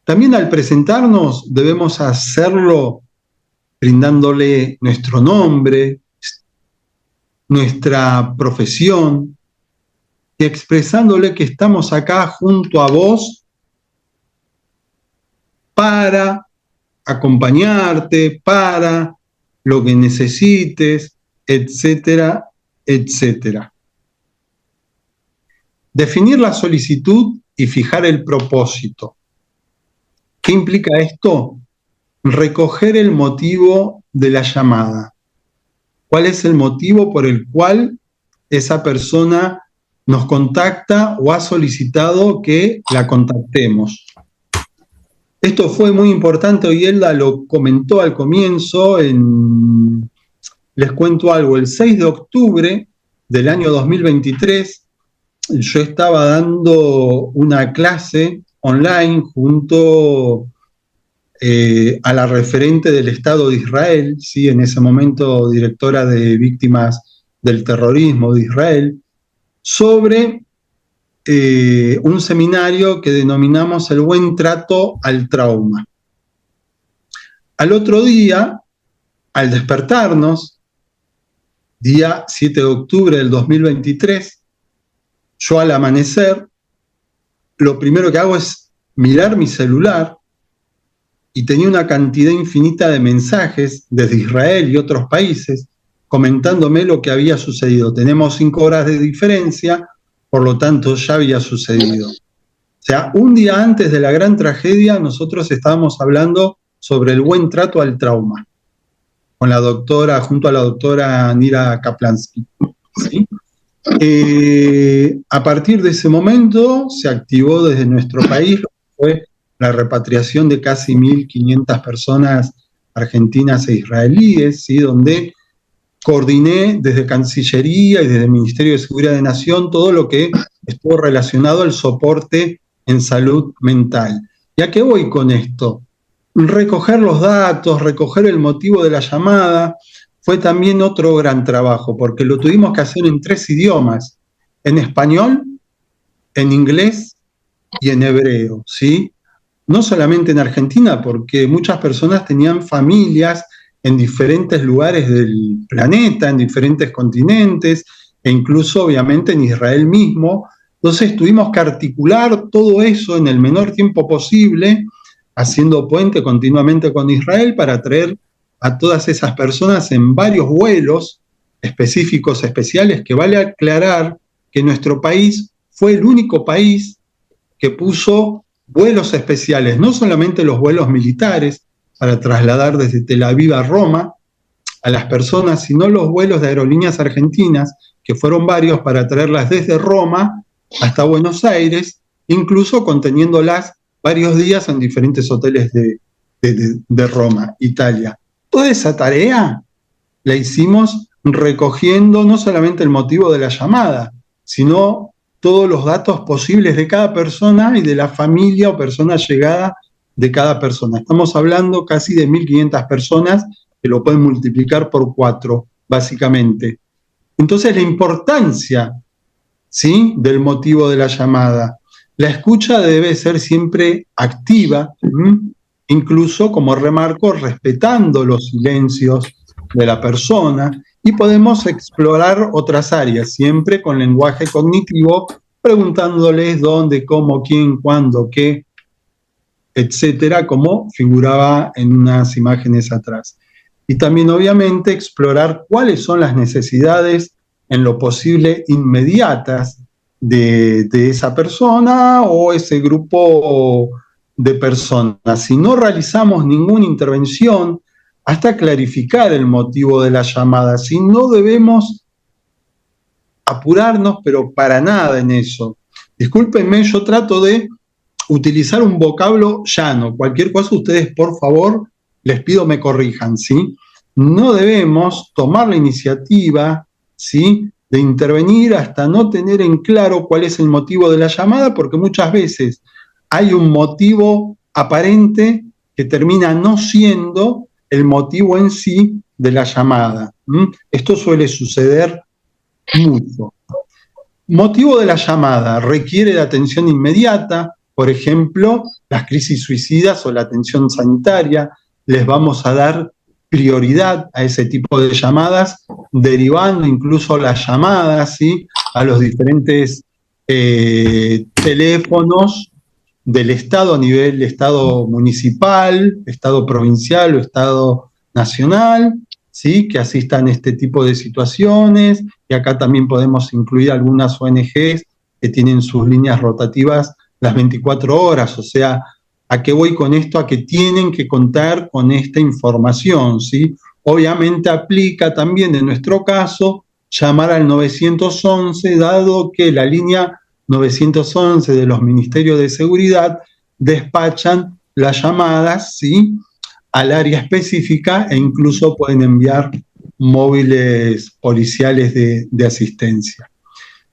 También al presentarnos debemos hacerlo brindándole nuestro nombre, nuestra profesión, y expresándole que estamos acá junto a vos para acompañarte, para lo que necesites, etcétera, etcétera. Definir la solicitud y fijar el propósito. ¿Qué implica esto? Recoger el motivo de la llamada. ¿Cuál es el motivo por el cual esa persona nos contacta o ha solicitado que la contactemos? Esto fue muy importante, y Elda lo comentó al comienzo. Les cuento algo, el 6 de octubre del año 2023, yo estaba dando una clase online junto a la referente del Estado de Israel, ¿sí?, en ese momento directora de víctimas del terrorismo de Israel, sobre un seminario que denominamos el buen trato al trauma. Al otro día, al despertarnos, día 7 de octubre del 2023, yo al amanecer, lo primero que hago es mirar mi celular, y tenía una cantidad infinita de mensajes desde Israel y otros países comentándome lo que había sucedido. Tenemos 5 horas de diferencia, por lo tanto ya había sucedido. O sea, un día antes de la gran tragedia, nosotros estábamos hablando sobre el buen trato al trauma, con la doctora, junto a la doctora Nira Kaplansky, ¿sí? A partir de ese momento se activó desde nuestro país, fue la repatriación de casi 1.500 personas argentinas e israelíes, ¿sí? Donde coordiné desde Cancillería y desde el Ministerio de Seguridad de Nación todo lo que estuvo relacionado al soporte en salud mental. ¿Y a qué voy con esto? Recoger los datos, recoger el motivo de la llamada, fue también otro gran trabajo, porque lo tuvimos que hacer en 3 idiomas, en español, en inglés y en hebreo, ¿sí? No solamente en Argentina, porque muchas personas tenían familias en diferentes lugares del planeta, en diferentes continentes, e incluso obviamente en Israel mismo. Entonces tuvimos que articular todo eso en el menor tiempo posible, haciendo puente continuamente con Israel para traer a todas esas personas en varios vuelos específicos, especiales, que vale aclarar que nuestro país fue el único país que puso vuelos especiales, no solamente los vuelos militares para trasladar desde Tel Aviv a Roma a las personas, sino los vuelos de aerolíneas argentinas, que fueron varios para traerlas desde Roma hasta Buenos Aires, incluso conteniéndolas varios días en diferentes hoteles de Roma, Italia. Toda esa tarea la hicimos recogiendo no solamente el motivo de la llamada, sino todos los datos posibles de cada persona y de la familia o persona llegada de cada persona. Estamos hablando casi de 1.500 personas, que lo pueden multiplicar por 4, básicamente. Entonces, la importancia, ¿sí?, del motivo de la llamada. La escucha debe ser siempre activa, incluso, como remarco, respetando los silencios de la persona, y podemos explorar otras áreas, siempre con lenguaje cognitivo, preguntándoles dónde, cómo, quién, cuándo, qué, etcétera, como figuraba en unas imágenes atrás. Y también, obviamente, explorar cuáles son las necesidades en lo posible inmediatas de esa persona o ese grupo de personas. Si no realizamos ninguna intervención hasta clarificar el motivo de la llamada, si no debemos apurarnos, pero para nada en eso. Discúlpenme, yo trato de utilizar un vocablo llano. Cualquier cosa, ustedes, por favor, les pido me corrijan, ¿sí? No debemos tomar la iniciativa, ¿sí?, de intervenir hasta no tener en claro cuál es el motivo de la llamada, porque muchas veces hay un motivo aparente que termina no siendo el motivo en sí de la llamada. Esto suele suceder mucho. Motivo de la llamada requiere de atención inmediata, por ejemplo, las crisis suicidas o la atención sanitaria. Les vamos a dar prioridad a ese tipo de llamadas, derivando incluso las llamadas, ¿sí?, a los diferentes teléfonos del Estado a nivel Estado municipal, Estado provincial o Estado nacional, ¿sí?, que asistan a este tipo de situaciones. Y acá también podemos incluir algunas ONGs que tienen sus líneas rotativas las 24 horas, o sea, ¿a qué voy con esto? A que tienen que contar con esta información, ¿sí? Obviamente aplica también en nuestro caso llamar al 911, dado que la línea 911 de los Ministerios de Seguridad despachan las llamadas, ¿sí?, al área específica, e incluso pueden enviar móviles policiales de asistencia.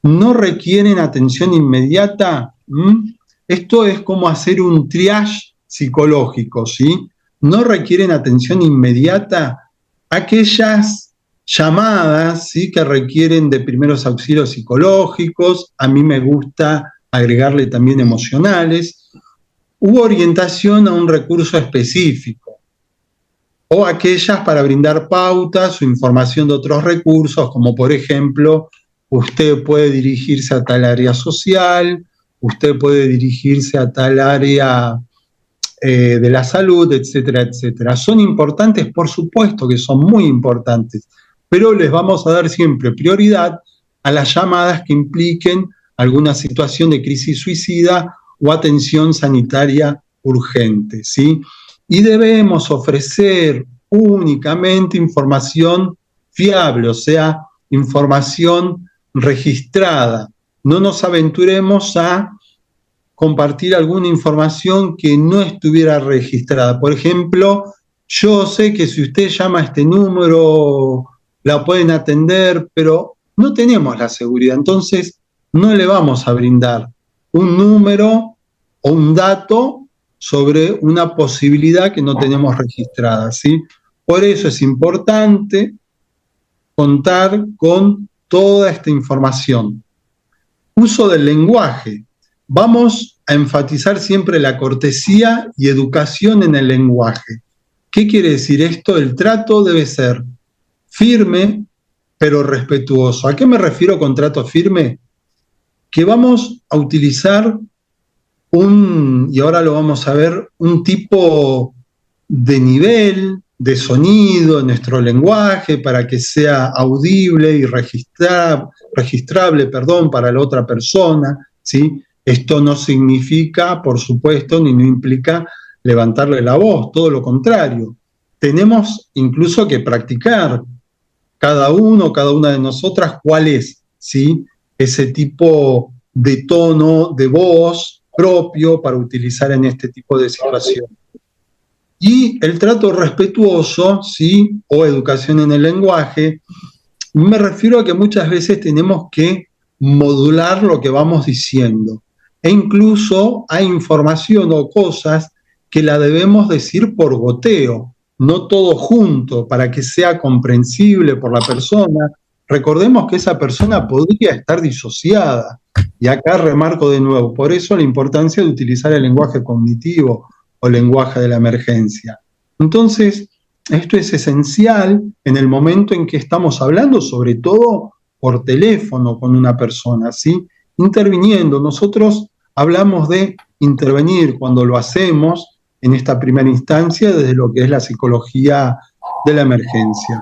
No requieren atención inmediata. Esto es como hacer un triage psicológico, ¿sí? No requieren atención inmediata aquellas llamadas, ¿sí?, que requieren de primeros auxilios psicológicos. A mí me gusta agregarle también emocionales, u orientación a un recurso específico, o aquellas para brindar pautas o información de otros recursos, como por ejemplo, usted puede dirigirse a tal área social, usted puede dirigirse a tal área de la salud, etcétera, etcétera. ¿Son importantes? Por supuesto que son muy importantes, pero les vamos a dar siempre prioridad a las llamadas que impliquen alguna situación de crisis suicida o atención sanitaria urgente, ¿sí? Y debemos ofrecer únicamente información fiable, o sea, información registrada. No nos aventuremos a compartir alguna información que no estuviera registrada. Por ejemplo, yo sé que si usted llama a este número, la pueden atender, pero no tenemos la seguridad. Entonces, no le vamos a brindar un número o un dato sobre una posibilidad que no tenemos registrada, ¿sí? Por eso es importante contar con toda esta información. Uso del lenguaje. Vamos a enfatizar siempre la cortesía y educación en el lenguaje. ¿Qué quiere decir esto? El trato debe ser firme, pero respetuoso. ¿A qué me refiero con trato firme? Que vamos a utilizar y ahora lo vamos a ver, un tipo de nivel, de sonido en nuestro lenguaje para que sea audible y registrable, para la otra persona, ¿sí? Esto no significa, por supuesto, ni no implica levantarle la voz, todo lo contrario. Tenemos incluso que practicar cada una de nosotras cuál es, ¿sí? Ese tipo de tono de voz propio para utilizar en este tipo de situación. Y el trato respetuoso, ¿sí? O educación en el lenguaje, me refiero a que muchas veces tenemos que modular lo que vamos diciendo. E incluso hay información o cosas que la debemos decir por goteo, no todo junto, para que sea comprensible por la persona. Recordemos que esa persona podría estar disociada. Y acá remarco de nuevo, por eso la importancia de utilizar el lenguaje cognitivo o lenguaje de la emergencia. Entonces, esto es esencial en el momento en que estamos hablando, sobre todo por teléfono con una persona, ¿sí? Interviniendo. Nosotros hablamos de intervenir cuando lo hacemos en esta primera instancia desde lo que es la psicología de la emergencia.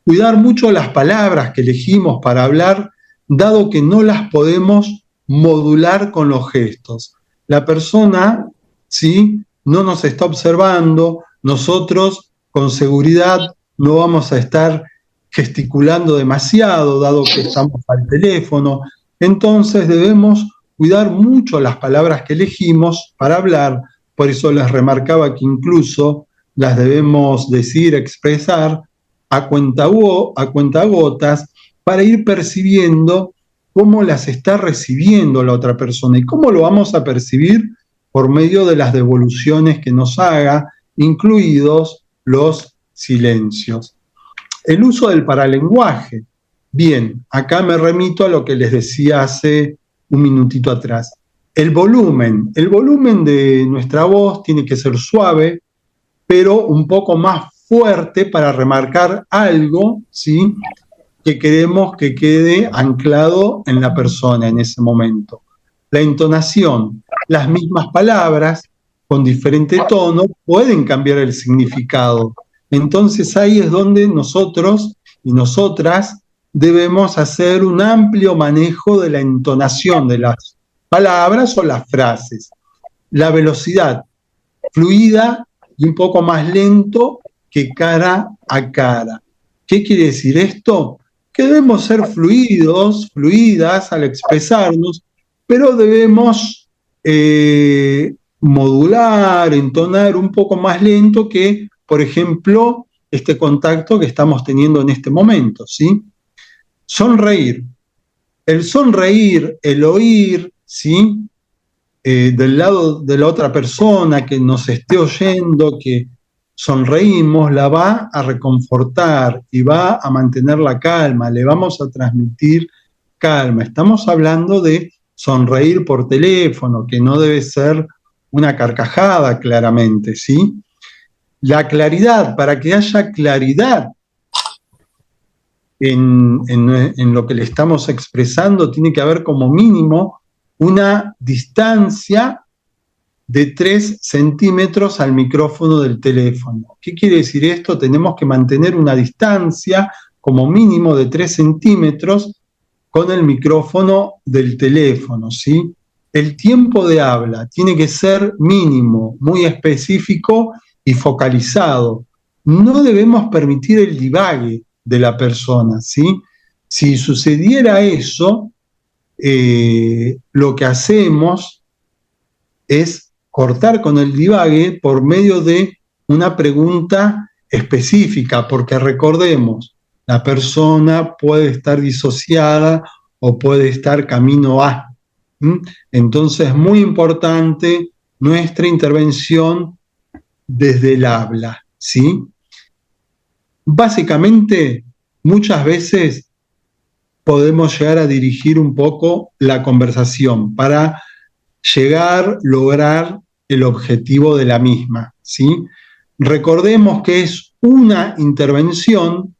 Cuidar mucho las palabras que elegimos para hablar, dado que no las podemos modular con los gestos. La persona, ¿sí?, no nos está observando, nosotros con seguridad no vamos a estar gesticulando demasiado, dado que estamos al teléfono. Entonces debemos cuidar mucho las palabras que elegimos para hablar. Por eso les remarcaba que incluso las debemos decir, expresar a cuentagotas, para ir percibiendo cómo las está recibiendo la otra persona. ¿Y cómo lo vamos a percibir? Por medio de las devoluciones que nos haga, incluidos los silencios. El uso del paralenguaje. Bien, acá me remito a lo que les decía hace un minutito atrás. El volumen de nuestra voz tiene que ser suave, pero un poco más fuerte para remarcar algo, ¿sí?, que queremos que quede anclado en la persona en ese momento. La entonación, las mismas palabras con diferente tono pueden cambiar el significado. Entonces ahí es donde nosotros y nosotras debemos hacer un amplio manejo de la entonación de las palabras o las frases. La velocidad, fluida y un poco más lento que cara a cara. ¿Qué quiere decir esto? Que debemos ser fluidas al expresarnos, pero debemos modular, entonar un poco más lento que, por ejemplo, este contacto que estamos teniendo en este momento, ¿sí? Sonreír. El sonreír, el oír, ¿sí?, del lado de la otra persona que nos esté oyendo, que sonreímos, la va a reconfortar y va a mantener la calma, le vamos a transmitir calma. Estamos hablando de sonreír por teléfono, que no debe ser una carcajada, claramente, ¿sí? La claridad, para que haya claridad en lo que le estamos expresando, tiene que haber como mínimo una distancia de 3 centímetros al micrófono del teléfono. ¿Qué quiere decir esto? Tenemos que mantener una distancia como mínimo de 3 centímetros con el micrófono del teléfono, ¿sí? El tiempo de habla tiene que ser mínimo, muy específico y focalizado. No debemos permitir el divague de la persona, ¿sí? Si sucediera eso, lo que hacemos es cortar con el divague por medio de una pregunta específica, porque recordemos, la persona puede estar disociada o puede estar camino a. Entonces es muy importante nuestra intervención desde el habla, ¿sí? Básicamente, muchas veces podemos llegar a dirigir un poco la conversación para lograr el objetivo de la misma, ¿sí? Recordemos que es una intervención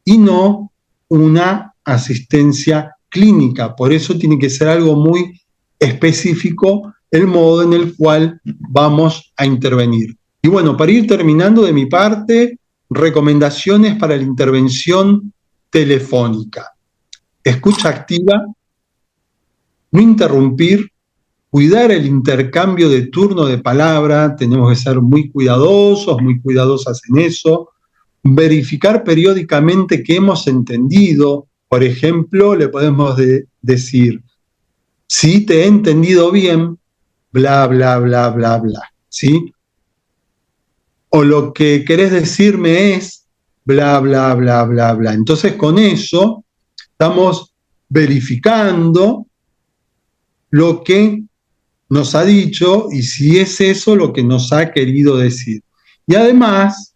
y no una asistencia clínica, por eso tiene que ser algo muy específico el modo en el cual vamos a intervenir. Y bueno, para ir terminando de mi parte, recomendaciones para la intervención telefónica. Escucha activa, no interrumpir, cuidar el intercambio de turno de palabra, tenemos que ser muy cuidadosas en eso, verificar periódicamente que hemos entendido. Por ejemplo, le podemos decir, si te he entendido bien, bla, bla, bla, bla, bla, ¿sí? O lo que querés decirme es, bla, bla, bla, bla, bla. Entonces, con eso estamos verificando lo que nos ha dicho y si es eso lo que nos ha querido decir. Y además,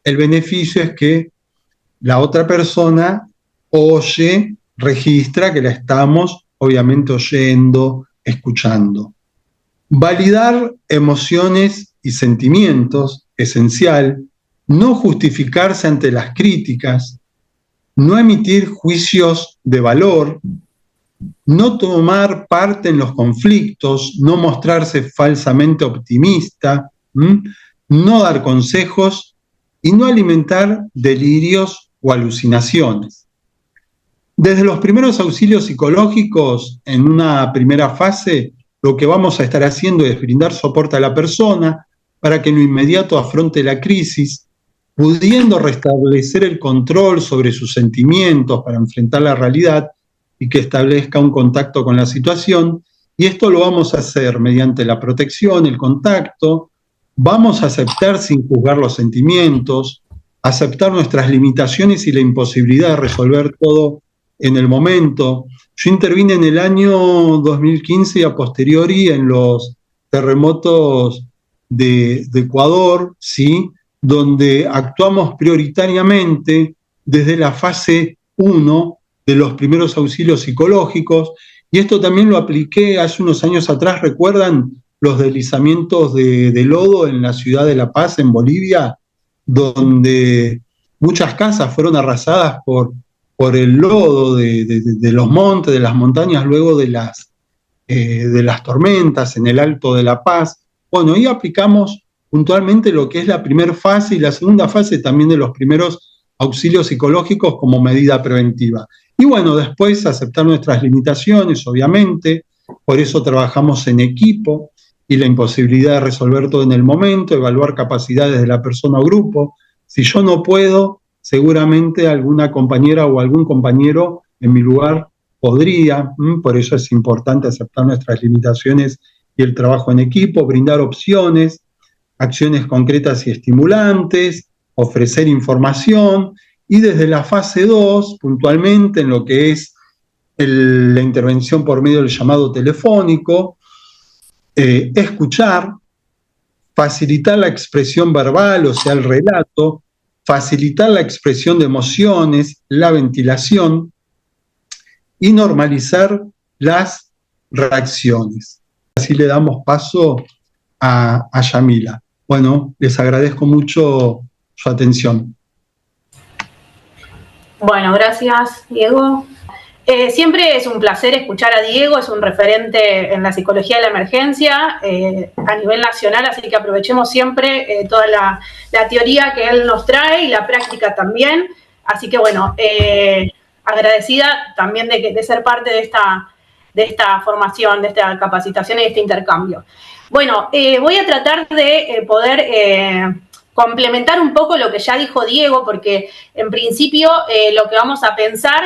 el beneficio es que la otra persona oye, registra que la estamos obviamente oyendo, escuchando. Validar emociones y sentimientos, esencial. No justificarse ante las críticas. No emitir juicios de valor. No tomar parte en los conflictos, no mostrarse falsamente optimista, no dar consejos y no alimentar delirios o alucinaciones. Desde los primeros auxilios psicológicos, en una primera fase, lo que vamos a estar haciendo es brindar soporte a la persona para que en lo inmediato afronte la crisis, pudiendo restablecer el control sobre sus sentimientos para enfrentar la realidad y que establezca un contacto con la situación, y esto lo vamos a hacer mediante la protección, el contacto, vamos a aceptar sin juzgar los sentimientos, aceptar nuestras limitaciones y la imposibilidad de resolver todo en el momento. Yo intervine en el año 2015 y a posteriori en los terremotos de Ecuador, ¿sí? Donde actuamos prioritariamente desde la fase 1 de los primeros auxilios psicológicos, y esto también lo apliqué hace unos años atrás. ¿Recuerdan los deslizamientos de lodo en la ciudad de La Paz, en Bolivia, donde muchas casas fueron arrasadas por el lodo de los montes, de las montañas, luego de las tormentas en el Alto de La Paz? Bueno, ahí aplicamos puntualmente lo que es la primera fase y la segunda fase también de los primeros auxilios psicológicos como medida preventiva. Y bueno, después aceptar nuestras limitaciones, obviamente, por eso trabajamos en equipo y la imposibilidad de resolver todo en el momento, evaluar capacidades de la persona o grupo. Si yo no puedo, seguramente alguna compañera o algún compañero en mi lugar podría, por eso es importante aceptar nuestras limitaciones y el trabajo en equipo, brindar opciones, acciones concretas y estimulantes, ofrecer información, y desde la fase 2, puntualmente en lo que es la intervención por medio del llamado telefónico, escuchar, facilitar la expresión verbal, o sea, el relato, facilitar la expresión de emociones, la ventilación y normalizar las reacciones. Así le damos paso a Yamila. Bueno, les agradezco mucho su atención. Bueno, gracias, Diego. Siempre es un placer escuchar a Diego, es un referente en la psicología de la emergencia a nivel nacional, así que aprovechemos siempre toda la teoría que él nos trae y la práctica también. Así que bueno, agradecida también de ser parte de esta formación, de esta capacitación y de este intercambio. Bueno, voy a tratar de poder complementar un poco lo que ya dijo Diego, porque en principio lo que vamos a pensar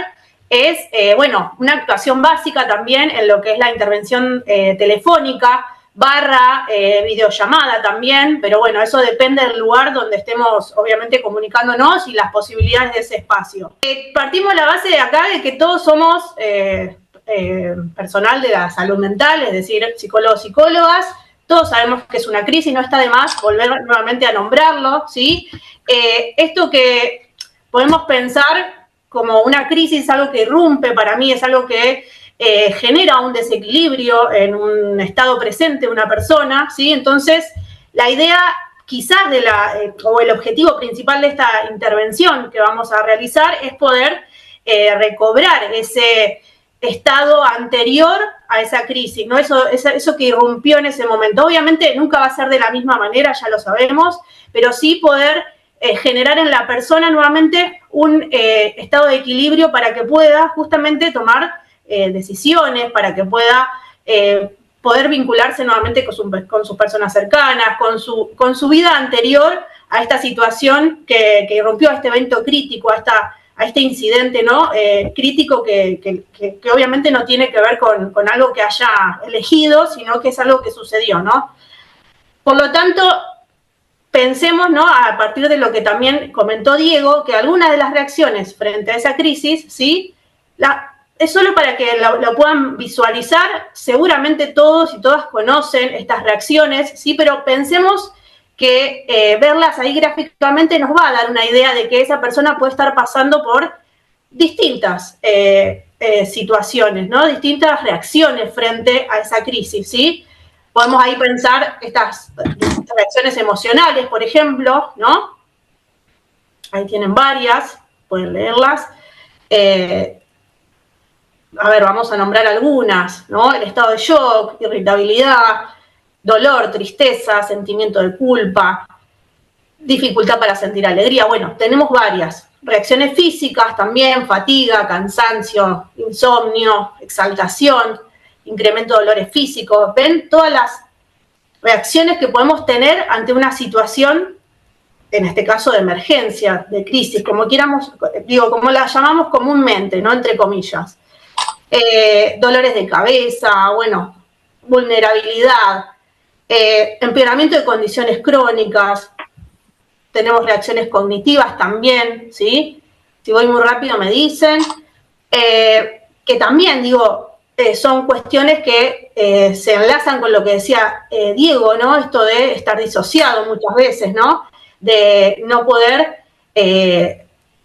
es, bueno, una actuación básica también en lo que es la intervención telefónica, / videollamada también, pero bueno, eso depende del lugar donde estemos obviamente comunicándonos y las posibilidades de ese espacio. Partimos la base de acá de que todos somos personal de la salud mental, es decir, psicólogos, psicólogas, todos sabemos que es una crisis, no está de más volver nuevamente a nombrarlo, ¿sí? Esto que podemos pensar como una crisis, algo que irrumpe, para mí es algo que genera un desequilibrio en un estado presente de una persona, ¿sí? Entonces, la idea quizás o el objetivo principal de esta intervención que vamos a realizar es poder recobrar ese estado anterior a esa crisis, ¿no? Eso que irrumpió en ese momento. Obviamente nunca va a ser de la misma manera, ya lo sabemos, pero sí poder generar en la persona nuevamente un estado de equilibrio para que pueda justamente tomar decisiones, para que pueda poder vincularse nuevamente con sus personas cercanas, con su vida anterior a esta situación que irrumpió, a este evento crítico, a este incidente, ¿no? Crítico que obviamente no tiene que ver con algo que haya elegido, sino que es algo que sucedió, ¿no? Por lo tanto, pensemos, ¿no? A partir de lo que también comentó Diego, que algunas de las reacciones frente a esa crisis, ¿sí? Es solo para que lo puedan visualizar. Seguramente todos y todas conocen estas reacciones, ¿sí? Pero pensemos que verlas ahí gráficamente nos va a dar una idea de que esa persona puede estar pasando por distintas situaciones, ¿no? Distintas reacciones frente a esa crisis, ¿sí? Podemos ahí pensar estas reacciones emocionales, por ejemplo, ¿no? Ahí tienen varias, pueden leerlas. A ver, vamos a nombrar algunas, ¿no? El estado de shock, irritabilidad, dolor, tristeza, sentimiento de culpa, dificultad para sentir alegría. Bueno, tenemos varias. Reacciones físicas también, fatiga, cansancio, insomnio, exaltación, incremento de dolores físicos. ¿Ven? Todas las reacciones que podemos tener ante una situación, en este caso de emergencia, de crisis, como quieramos, digo, como la llamamos comúnmente, ¿no? Entre comillas. Dolores de cabeza, bueno, vulnerabilidad, empeoramiento de condiciones crónicas, tenemos reacciones cognitivas también, ¿sí? Si voy muy rápido me dicen, que también, digo, son cuestiones que se enlazan con lo que decía Diego, ¿no? Esto de estar disociado muchas veces, ¿no? De no poder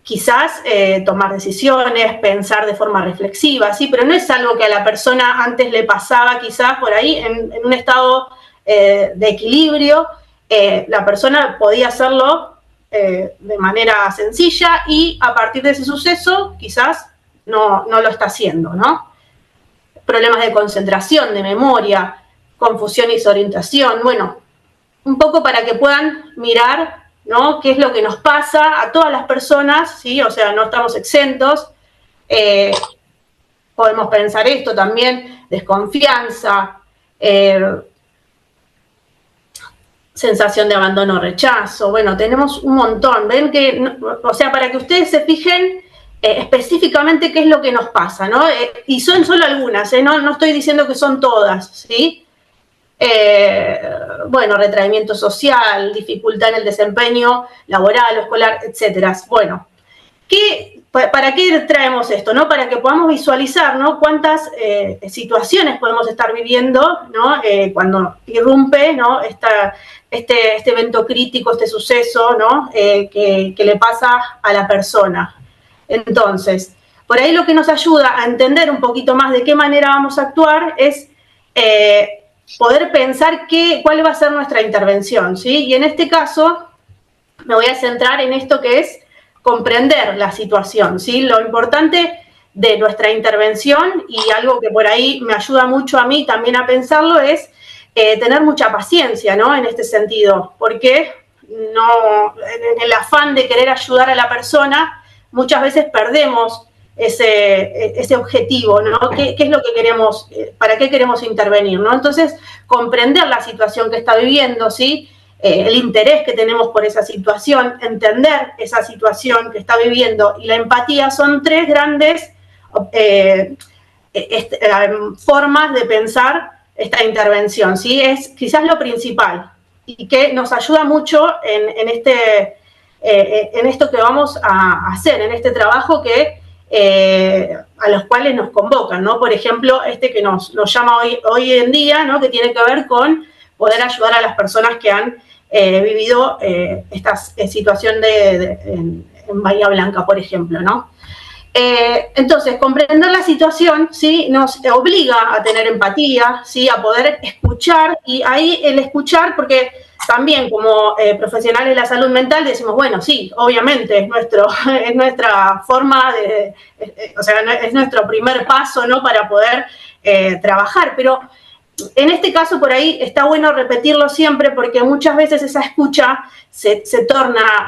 quizás tomar decisiones, pensar de forma reflexiva, ¿sí? Pero no es algo que a la persona antes le pasaba quizás por ahí en un estado de equilibrio. La persona podía hacerlo de manera sencilla y a partir de ese suceso quizás no lo está haciendo, ¿no? Problemas de concentración, de memoria, confusión y desorientación. Bueno, un poco para que puedan mirar, ¿no? ¿Qué es lo que nos pasa a todas las personas? ¿Sí? O sea, no estamos exentos. Podemos pensar esto también, desconfianza, sensación de abandono o rechazo. Bueno, tenemos un montón. Ven que, o sea, para que ustedes se fijen específicamente qué es lo que nos pasa, ¿no? Y son solo algunas, no estoy diciendo que son todas, ¿sí? Bueno, retraimiento social, dificultad en el desempeño laboral o escolar, etcétera. Bueno, ¿para qué traemos esto? ¿No? Para que podamos visualizar, ¿no? Cuántas situaciones podemos estar viviendo, ¿no? Cuando irrumpe, ¿no? Este evento crítico, este suceso, ¿no? Que le pasa a la persona. Entonces, por ahí lo que nos ayuda a entender un poquito más de qué manera vamos a actuar es poder pensar cuál va a ser nuestra intervención, ¿sí? Y en este caso me voy a centrar en esto que es comprender la situación, ¿sí? Lo importante de nuestra intervención, y algo que por ahí me ayuda mucho a mí también a pensarlo, es tener mucha paciencia, ¿no? En este sentido, porque en el afán de querer ayudar a la persona, muchas veces perdemos ese objetivo, ¿no? ¿Qué es lo que queremos, para qué queremos intervenir, ¿no? Entonces, comprender la situación que está viviendo, ¿sí? El interés que tenemos por esa situación, entender esa situación que está viviendo y la empatía son tres grandes formas de pensar esta intervención, ¿sí? Es quizás lo principal y que nos ayuda mucho en esto que vamos a hacer, en este trabajo que a los cuales nos convocan, ¿no? Por ejemplo, que nos llama hoy en día, ¿no? Que tiene que ver con poder ayudar a las personas que han vivido esta situación en Bahía Blanca, por ejemplo, ¿no? Entonces, comprender la situación, ¿sí? Nos obliga a tener empatía, ¿sí? A poder escuchar, y ahí el escuchar, porque también como profesionales de la salud mental decimos, bueno, sí, obviamente es nuestra forma o sea, es nuestro primer paso, ¿no? Para poder trabajar, pero en este caso por ahí está bueno repetirlo siempre, porque muchas veces esa escucha se torna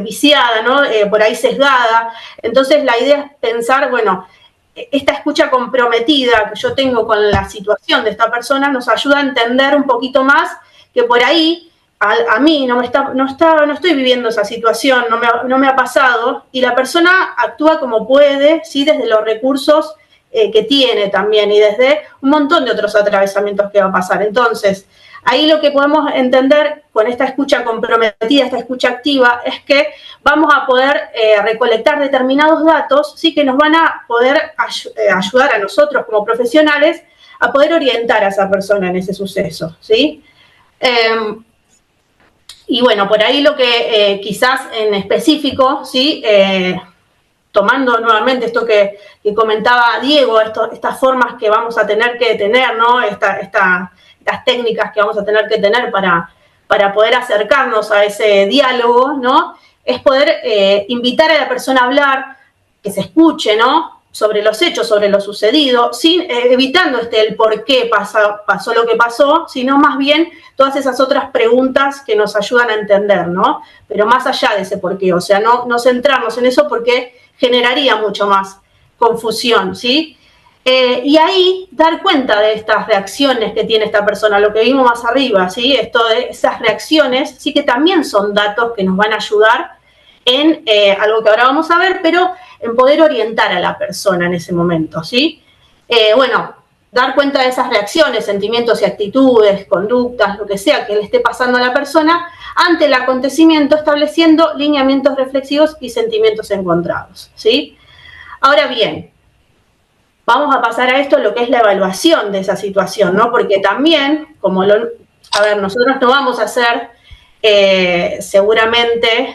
viciada, ¿no? Por ahí sesgada. Entonces la idea es pensar, bueno, esta escucha comprometida que yo tengo con la situación de esta persona nos ayuda a entender un poquito más que por ahí a mí no estoy viviendo esa situación, no me ha pasado, y la persona actúa como puede, ¿sí? Desde los recursos que tiene también y desde un montón de otros atravesamientos que va a pasar. Entonces, ahí lo que podemos entender con esta escucha comprometida, esta escucha activa, es que vamos a poder recolectar determinados datos, ¿sí? Que nos van a poder ayudar a nosotros como profesionales a poder orientar a esa persona en ese suceso, ¿sí? Y bueno, por ahí lo que quizás en específico, ¿sí? Tomando nuevamente esto que comentaba Diego, estas formas que vamos a tener que tener, ¿no? Estas técnicas que vamos a tener que tener para poder acercarnos a ese diálogo, ¿no? Es poder invitar a la persona a hablar, que se escuche, ¿no? Sobre los hechos, sobre lo sucedido, evitando el por qué pasó lo que pasó, sino más bien todas esas otras preguntas que nos ayudan a entender, ¿no? Pero más allá de ese por qué, o sea, no centrarnos en eso porque generaría mucho más confusión, ¿sí? Y ahí dar cuenta de estas reacciones que tiene esta persona, lo que vimos más arriba, ¿sí? Esto de esas reacciones, sí, que también son datos que nos van a ayudar en algo que ahora vamos a ver, pero en poder orientar a la persona en ese momento, ¿sí? Bueno, dar cuenta de esas reacciones, sentimientos y actitudes, conductas, lo que sea que le esté pasando a la persona ante el acontecimiento, estableciendo lineamientos reflexivos y sentimientos encontrados, ¿sí? Ahora bien, vamos a pasar a esto, lo que es la evaluación de esa situación, ¿no? Porque también, nosotros no vamos a hacer seguramente,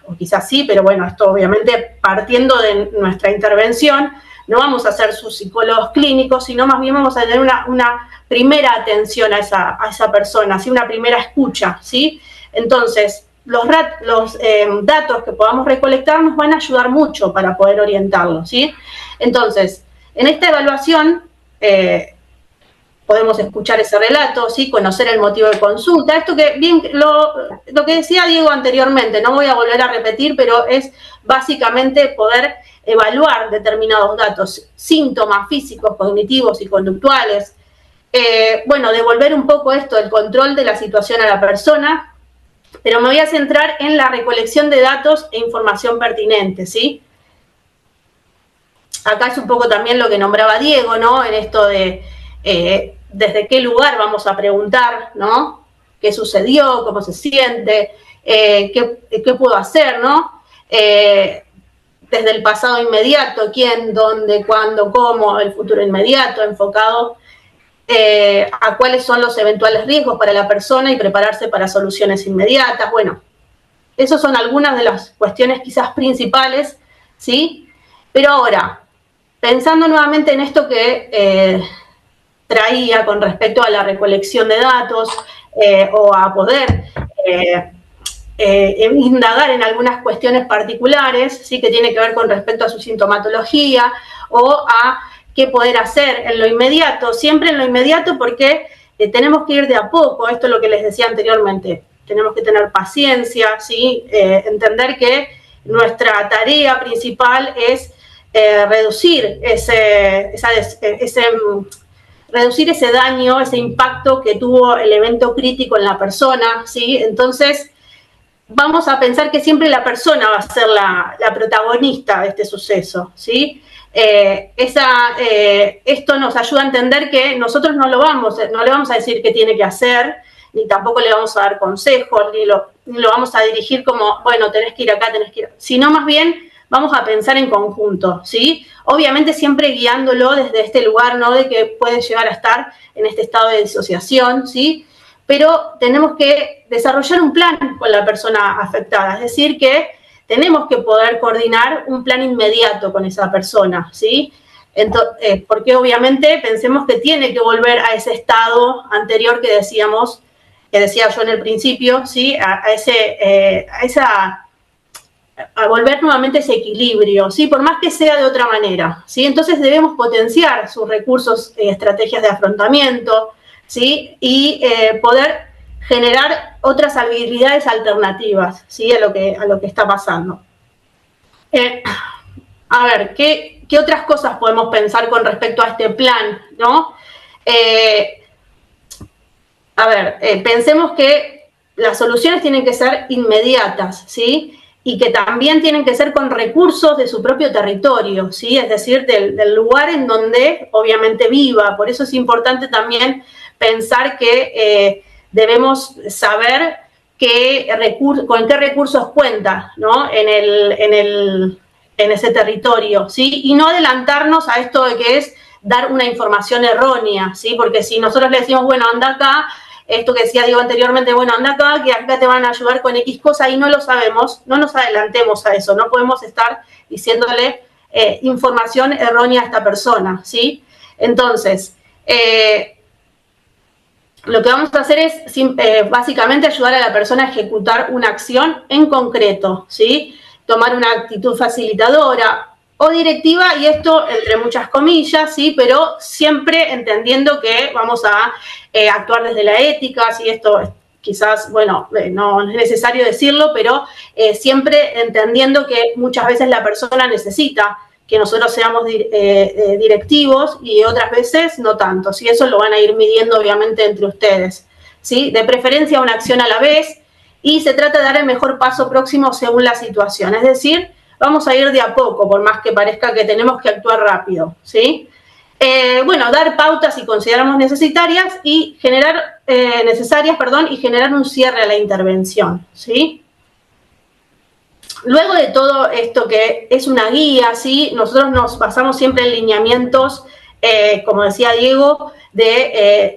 o quizás sí, pero bueno, esto obviamente partiendo de nuestra intervención, no vamos a ser sus psicólogos clínicos, sino más bien vamos a tener una primera atención a esa persona, ¿sí? Una primera escucha, ¿sí? Entonces, los datos que podamos recolectar nos van a ayudar mucho para poder orientarlos, ¿sí? Entonces, en esta evaluación podemos escuchar ese relato, ¿sí? Conocer el motivo de consulta. Esto que bien lo que decía Diego anteriormente, no voy a volver a repetir, pero es básicamente poder evaluar determinados datos, síntomas físicos, cognitivos y conductuales. Devolver un poco el control de la situación a la persona, pero me voy a centrar en la recolección de datos e información pertinente, ¿sí? Acá es un poco también lo que nombraba Diego, ¿no? En esto de desde qué lugar vamos a preguntar, ¿no? ¿Qué sucedió? ¿Cómo se siente? ¿Qué puedo hacer, no? Desde el pasado inmediato, quién, dónde, cuándo, cómo, el futuro inmediato, enfocado a cuáles son los eventuales riesgos para la persona y prepararse para soluciones inmediatas. Bueno, esas son algunas de las cuestiones quizás principales, ¿sí? Pero ahora, pensando nuevamente en esto que traía con respecto a la recolección de datos o a poder indagar en algunas cuestiones particulares, ¿sí? Que tiene que ver con respecto a su sintomatología o a qué poder hacer en lo inmediato, siempre en lo inmediato porque tenemos que ir de a poco, esto es lo que les decía anteriormente, tenemos que tener paciencia, ¿sí? Entender que nuestra tarea principal es reducir reducir ese daño, ese impacto que tuvo el evento crítico en la persona, ¿sí? Entonces, vamos a pensar que siempre la persona va a ser la protagonista de este suceso, ¿sí? Esto nos ayuda a entender que nosotros no le vamos a decir qué tiene que hacer, ni tampoco le vamos a dar consejos, ni lo vamos a dirigir como, bueno, tenés que ir acá, tenés que ir, sino más bien vamos a pensar en conjunto, ¿sí? Obviamente siempre guiándolo desde este lugar, ¿no? De que puede llegar a estar en este estado de disociación, ¿sí? Pero tenemos que desarrollar un plan con la persona afectada, es decir, que tenemos que poder coordinar un plan inmediato con esa persona, ¿sí? Entonces, porque obviamente pensemos que tiene que volver a ese estado anterior que decía yo en el principio, ¿sí? A volver nuevamente ese equilibrio, ¿sí? Por más que sea de otra manera, ¿sí? Entonces debemos potenciar sus recursos, estrategias de afrontamiento, ¿sí? Y poder generar otras habilidades alternativas, ¿sí? a lo que está pasando. A ver, ¿qué otras cosas podemos pensar con respecto a este plan, ¿no? Pensemos que las soluciones tienen que ser inmediatas, ¿sí? Y que también tienen que ser con recursos de su propio territorio, ¿sí? Es decir, del lugar en donde obviamente viva. Por eso es importante también pensar que debemos saber con qué recursos cuenta, ¿no? en ese territorio, ¿sí? Y no adelantarnos a esto de que es dar una información errónea, ¿sí? Porque si nosotros le decimos, bueno, anda acá, esto que decía Diego anteriormente, bueno, anda acá, que acá te van a ayudar con X cosa y no lo sabemos, no nos adelantemos a eso, no podemos estar diciéndole información errónea a esta persona, ¿sí? Entonces, lo que vamos a hacer es básicamente ayudar a la persona a ejecutar una acción en concreto, ¿sí? Tomar una actitud facilitadora o directiva, y esto entre muchas comillas, ¿sí? Pero siempre entendiendo que vamos a actuar desde la ética, ¿sí? Esto quizás, bueno, no es necesario decirlo, pero siempre entendiendo que muchas veces la persona necesita que nosotros seamos directivos y otras veces no tanto, ¿sí? Eso lo van a ir midiendo obviamente entre ustedes, ¿sí? De preferencia una acción a la vez, y se trata de dar el mejor paso próximo según la situación, es decir, vamos a ir de a poco, por más que parezca que tenemos que actuar rápido, ¿sí? Bueno, dar pautas si consideramos necesarias y generar un cierre a la intervención, ¿sí? Luego de todo esto que es una guía, ¿sí? Nosotros nos basamos siempre en lineamientos, como decía Diego, de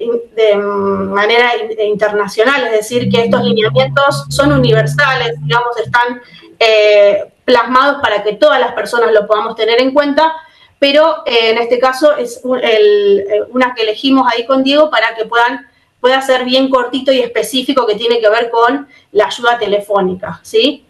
manera internacional, es decir, que estos lineamientos son universales, digamos, están plasmados para que todas las personas lo podamos tener en cuenta, pero en este caso es una que elegimos ahí con Diego para que pueda ser bien cortito y específico, que tiene que ver con la ayuda telefónica, ¿sí?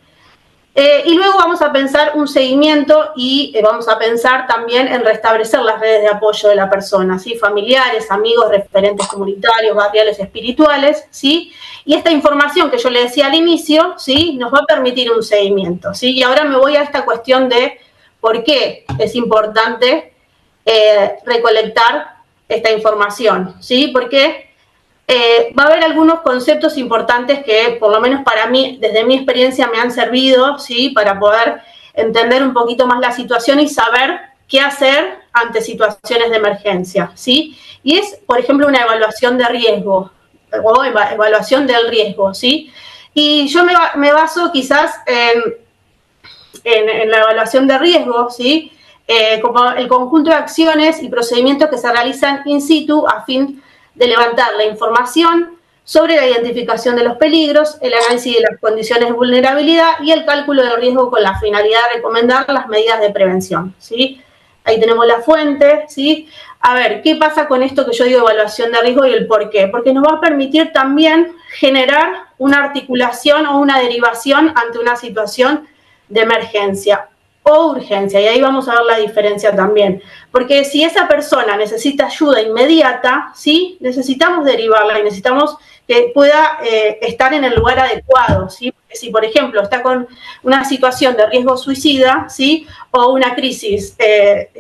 Y luego vamos a pensar un seguimiento y vamos a pensar también en restablecer las redes de apoyo de la persona, ¿sí? Familiares, amigos, referentes comunitarios, barriales, espirituales, ¿sí? Y esta información que yo le decía al inicio, ¿sí? Nos va a permitir un seguimiento, ¿sí? Y ahora me voy a esta cuestión de por qué es importante recolectar esta información, ¿sí? Porque va a haber algunos conceptos importantes que, por lo menos para mí, desde mi experiencia, me han servido, ¿sí? Para poder entender un poquito más la situación y saber qué hacer ante situaciones de emergencia, ¿sí? Y es, por ejemplo, una evaluación de riesgo o evaluación del riesgo, ¿sí? Y yo me baso quizás en la evaluación de riesgo, ¿sí? Como el conjunto de acciones y procedimientos que se realizan in situ a fin de levantar la información sobre la identificación de los peligros, el análisis de las condiciones de vulnerabilidad y el cálculo del riesgo con la finalidad de recomendar las medidas de prevención, ¿sí? Ahí tenemos la fuente, ¿sí? A ver, ¿qué pasa con esto que yo digo evaluación de riesgo y el por qué? Porque nos va a permitir también generar una articulación o una derivación ante una situación de emergencia o urgencia, y ahí vamos a ver la diferencia también, porque si esa persona necesita ayuda inmediata, ¿sí? Necesitamos derivarla y necesitamos que pueda estar en el lugar adecuado, ¿sí? Porque si, por ejemplo, está con una situación de riesgo suicida, ¿sí? O una crisis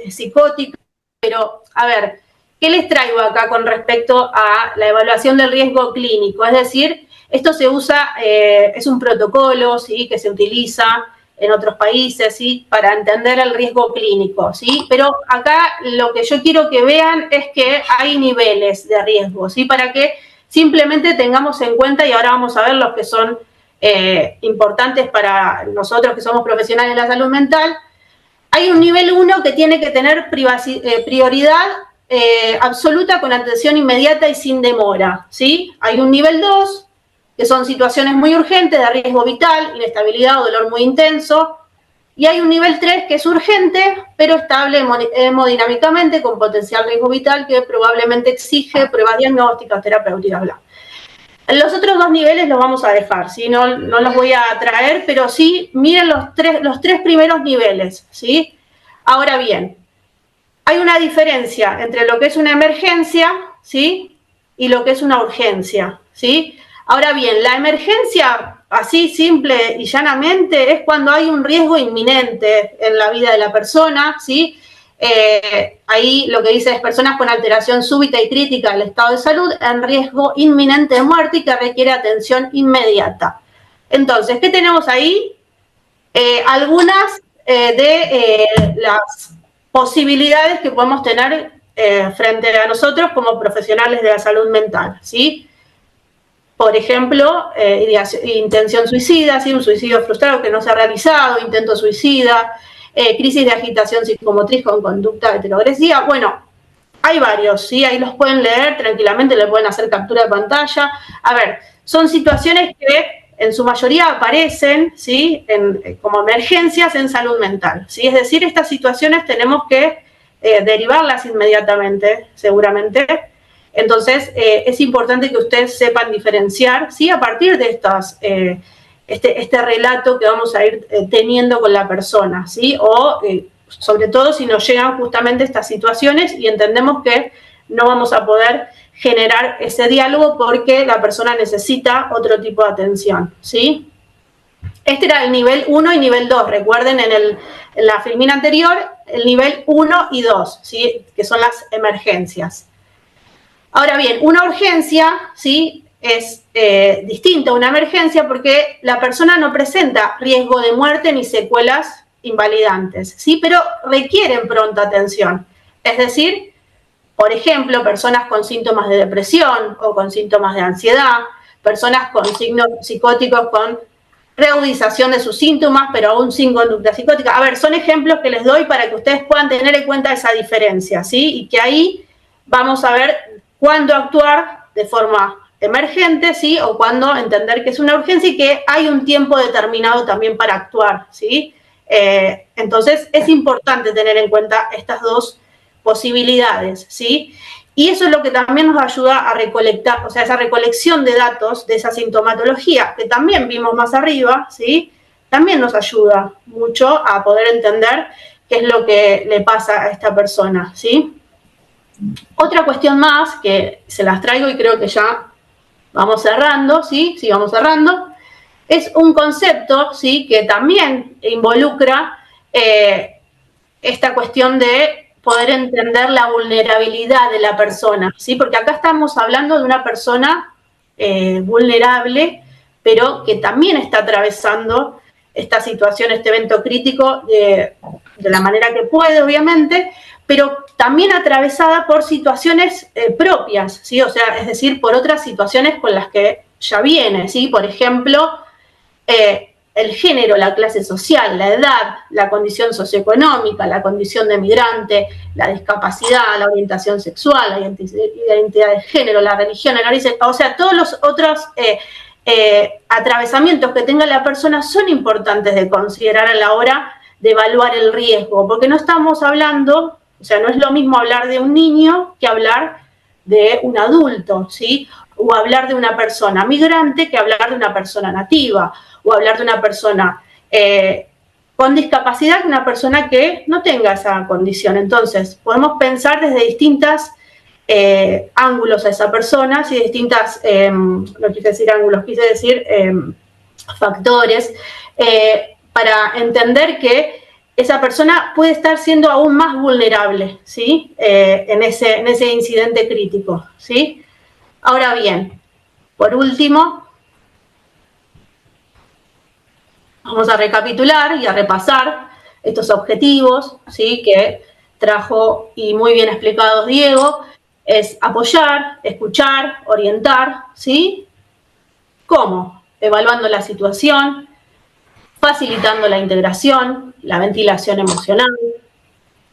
psicótica, pero, a ver, ¿qué les traigo acá con respecto a la evaluación del riesgo clínico? Es decir, Esto se usa, es un protocolo, ¿sí?, que se utiliza en otros países, ¿sí?, para entender el riesgo clínico, ¿sí? Pero acá lo que yo quiero que vean es que hay niveles de riesgo, ¿sí?, para que simplemente tengamos en cuenta, y ahora vamos a ver los que son importantes para nosotros que somos profesionales de la salud mental. Hay un nivel 1 que tiene que tener prioridad absoluta con atención inmediata y sin demora, ¿sí? Hay un nivel 2, que son situaciones muy urgentes de riesgo vital, inestabilidad o dolor muy intenso, y hay un nivel 3 que es urgente, pero estable hemodinámicamente, con potencial riesgo vital, que probablemente exige pruebas diagnósticas, terapéuticas, bla. Los otros 2 niveles los vamos a dejar, ¿sí? No los voy a traer, pero sí, miren los tres primeros niveles, ¿sí? Ahora bien, hay una diferencia entre lo que es una emergencia, ¿sí?, y lo que es una urgencia, ¿sí? Ahora bien, la emergencia, así simple y llanamente, es cuando hay un riesgo inminente en la vida de la persona, ¿sí? Ahí lo que dice es personas con alteración súbita y crítica del estado de salud en riesgo inminente de muerte y que requiere atención inmediata. Entonces, ¿qué tenemos ahí? Algunas de las posibilidades que podemos tener frente a nosotros como profesionales de la salud mental, ¿sí? Por ejemplo, intención suicida, ¿sí?, un suicidio frustrado que no se ha realizado, intento suicida, crisis de agitación psicomotriz con conducta heteroagresiva. Bueno, hay varios, ¿sí? Ahí los pueden leer tranquilamente, le pueden hacer captura de pantalla. A ver, son situaciones que en su mayoría aparecen, ¿sí?, como emergencias en salud mental, ¿sí? Es decir, estas situaciones tenemos que derivarlas inmediatamente, seguramente. Entonces, es importante que ustedes sepan diferenciar, ¿sí?, a partir de estas este relato que vamos a ir teniendo con la persona, ¿sí? O sobre todo si nos llegan justamente estas situaciones y entendemos que no vamos a poder generar ese diálogo porque la persona necesita otro tipo de atención, ¿sí? Este era el nivel 1 y nivel 2. Recuerden en la filmina anterior, el nivel 1 y 2, ¿sí?, que son las emergencias. Ahora bien, una urgencia, ¿sí?, es distinta a una emergencia porque la persona no presenta riesgo de muerte ni secuelas invalidantes, ¿sí?, pero requieren pronta atención. Es decir, por ejemplo, personas con síntomas de depresión o con síntomas de ansiedad, personas con signos psicóticos con reagudización de sus síntomas, pero aún sin conducta psicótica. A ver, son ejemplos que les doy para que ustedes puedan tener en cuenta esa diferencia, ¿sí? Y que ahí vamos a ver cuándo actuar de forma emergente, ¿sí?, o cuándo entender que es una urgencia y que hay un tiempo determinado también para actuar, ¿sí? Entonces, es importante tener en cuenta estas dos posibilidades, ¿sí? Y eso es lo que también nos ayuda a recolectar, o sea, esa recolección de datos de esa sintomatología, que también vimos más arriba, ¿sí?, también nos ayuda mucho a poder entender qué es lo que le pasa a esta persona, ¿sí? Otra cuestión más que se las traigo y creo que ya vamos cerrando, ¿sí? Sí, vamos cerrando. Es un concepto, ¿sí?, que también involucra esta cuestión de poder entender la vulnerabilidad de la persona, ¿sí? Porque acá estamos hablando de una persona vulnerable, pero que también está atravesando esta situación, este evento crítico de la manera que puede, obviamente, pero también atravesada por situaciones propias, ¿sí? O sea, es decir, por otras situaciones con las que ya viene, ¿sí? Por ejemplo, el género, la clase social, la edad, la condición socioeconómica, la condición de migrante, la discapacidad, la orientación sexual, la identidad de género, la religión, el origen, o sea, todos los otros atravesamientos que tenga la persona son importantes de considerar a la hora de evaluar el riesgo, porque no estamos hablando, o sea, no es lo mismo hablar de un niño que hablar de un adulto, ¿sí? O hablar de una persona migrante que hablar de una persona nativa, o hablar de una persona con discapacidad que una persona que no tenga esa condición. Entonces, podemos pensar desde distintos ángulos a esa persona, ¿sí? Distintas, no quise decir ángulos, quise decir factores, para entender que esa persona puede estar siendo aún más vulnerable, ¿sí? En ese incidente crítico, ¿sí? Ahora bien, por último, Vamos a recapitular y a repasar estos objetivos, ¿sí?, que trajo y muy bien explicados Diego. Es apoyar, escuchar, orientar, ¿sí? ¿Cómo? Evaluando la situación, facilitando la integración, la ventilación emocional,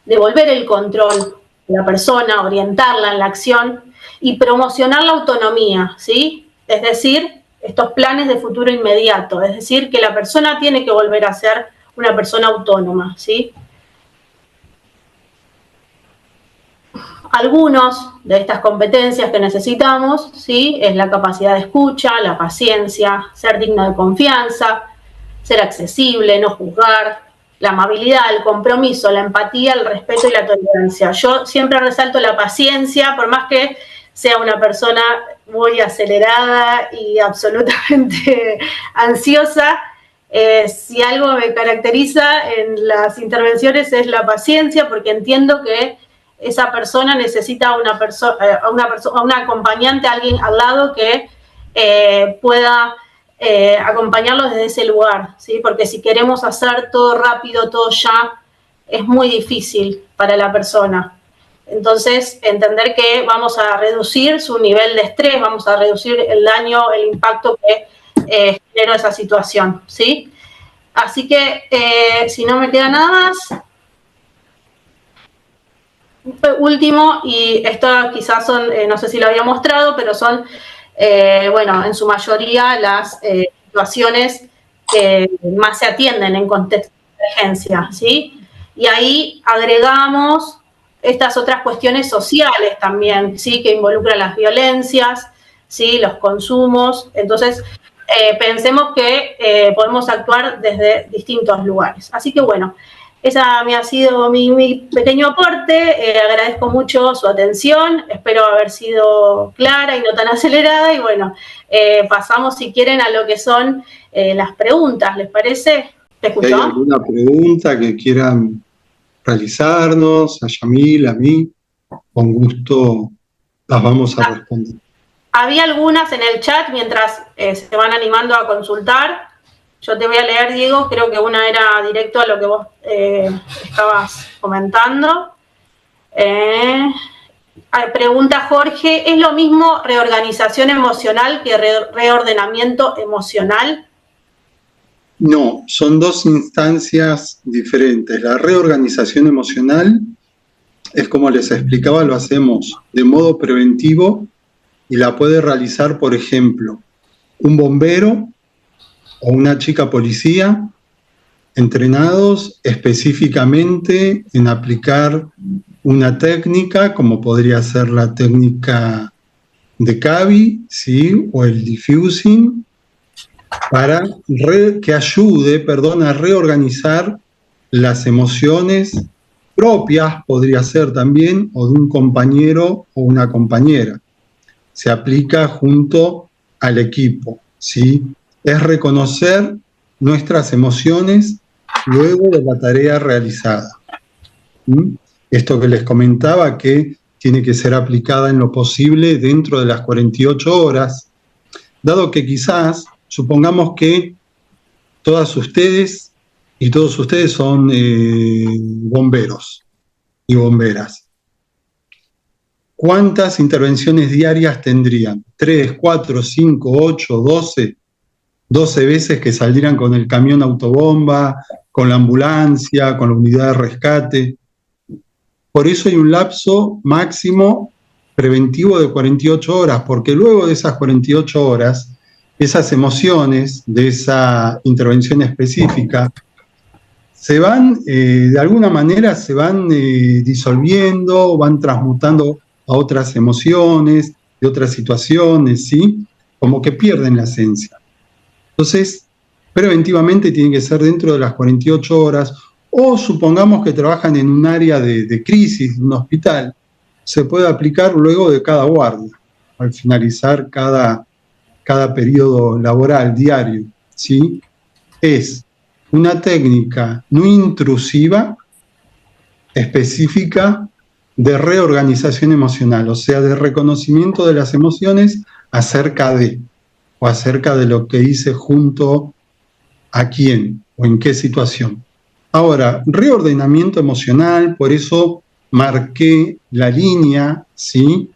devolver el control a la persona, orientarla en la acción y promocionar la autonomía, ¿sí? Es decir, estos planes de futuro inmediato, es decir, que la persona tiene que volver a ser una persona autónoma, ¿sí? Algunos de estas competencias que necesitamos, ¿sí?, es la capacidad de escucha, la paciencia, ser digno de confianza, ser accesible, no juzgar, la amabilidad, el compromiso, la empatía, el respeto y la tolerancia. Yo siempre resalto la paciencia, por más que sea una persona muy acelerada y absolutamente ansiosa. Si algo me caracteriza en las intervenciones es la paciencia, porque entiendo que esa persona necesita a un acompañante, alguien al lado que pueda acompañarlos desde ese lugar, ¿sí? Porque si queremos hacer todo rápido, todo ya, es muy difícil para la persona. Entonces, entender que vamos a reducir su nivel de estrés, vamos a reducir el daño, el impacto que generó esa situación, ¿sí? Así que, si no me queda nada más, último, y esto quizás son, no sé si lo había mostrado, pero son, bueno, en su mayoría las situaciones que más se atienden en contexto de emergencia, ¿sí? Y ahí agregamos estas otras cuestiones sociales también, ¿sí?, que involucran las violencias, ¿sí?, los consumos. Entonces, pensemos que podemos actuar desde distintos lugares. Así que, bueno, esa me ha sido mi pequeño aporte. Agradezco mucho su atención, espero haber sido clara y no tan acelerada, y bueno, pasamos, si quieren, a lo que son las preguntas, ¿les parece? ¿Te escuchó? Si hay alguna pregunta que quieran realizarnos, a Yamil, a mí, con gusto las vamos a responder. Había algunas en el chat mientras se van animando a consultar. Yo te voy a leer, Diego, creo que una era directo a lo que vos estabas comentando. Pregunta Jorge, ¿es lo mismo reorganización emocional que reordenamiento emocional? No, son dos instancias diferentes. La reorganización emocional es, como les explicaba, lo hacemos de modo preventivo y la puede realizar, por ejemplo, un bombero o una chica policía entrenados específicamente en aplicar una técnica, como podría ser la técnica de CAVI, ¿sí?, o el diffusing, para que ayude, a reorganizar las emociones propias, podría ser también, o de un compañero o una compañera. Se aplica junto al equipo, ¿sí? Es reconocer nuestras emociones luego de la tarea realizada. Esto que les comentaba, que tiene que ser aplicada en lo posible dentro de las 48 horas, dado que quizás, supongamos que todas ustedes y todos ustedes son bomberos y bomberas. ¿Cuántas intervenciones diarias tendrían? 3, 4, 5, 8, 12 veces que saldrían con el camión autobomba, con la ambulancia, con la unidad de rescate. Por eso hay un lapso máximo preventivo de 48 horas, porque luego de esas 48 horas, esas emociones de esa intervención específica se van, de alguna manera, se van disolviendo, van transmutando a otras emociones, de otras situaciones, ¿sí? Como que pierden la esencia. Entonces, preventivamente tiene que ser dentro de las 48 horas, o supongamos que trabajan en un área de crisis, de un hospital, se puede aplicar luego de cada guardia, al finalizar cada periodo laboral diario, ¿sí? Es una técnica no intrusiva, específica, de reorganización emocional, o sea, de reconocimiento de las emociones acerca de lo que hice junto a quién, o en qué situación. Ahora, reordenamiento emocional, por eso marqué la línea, ¿sí?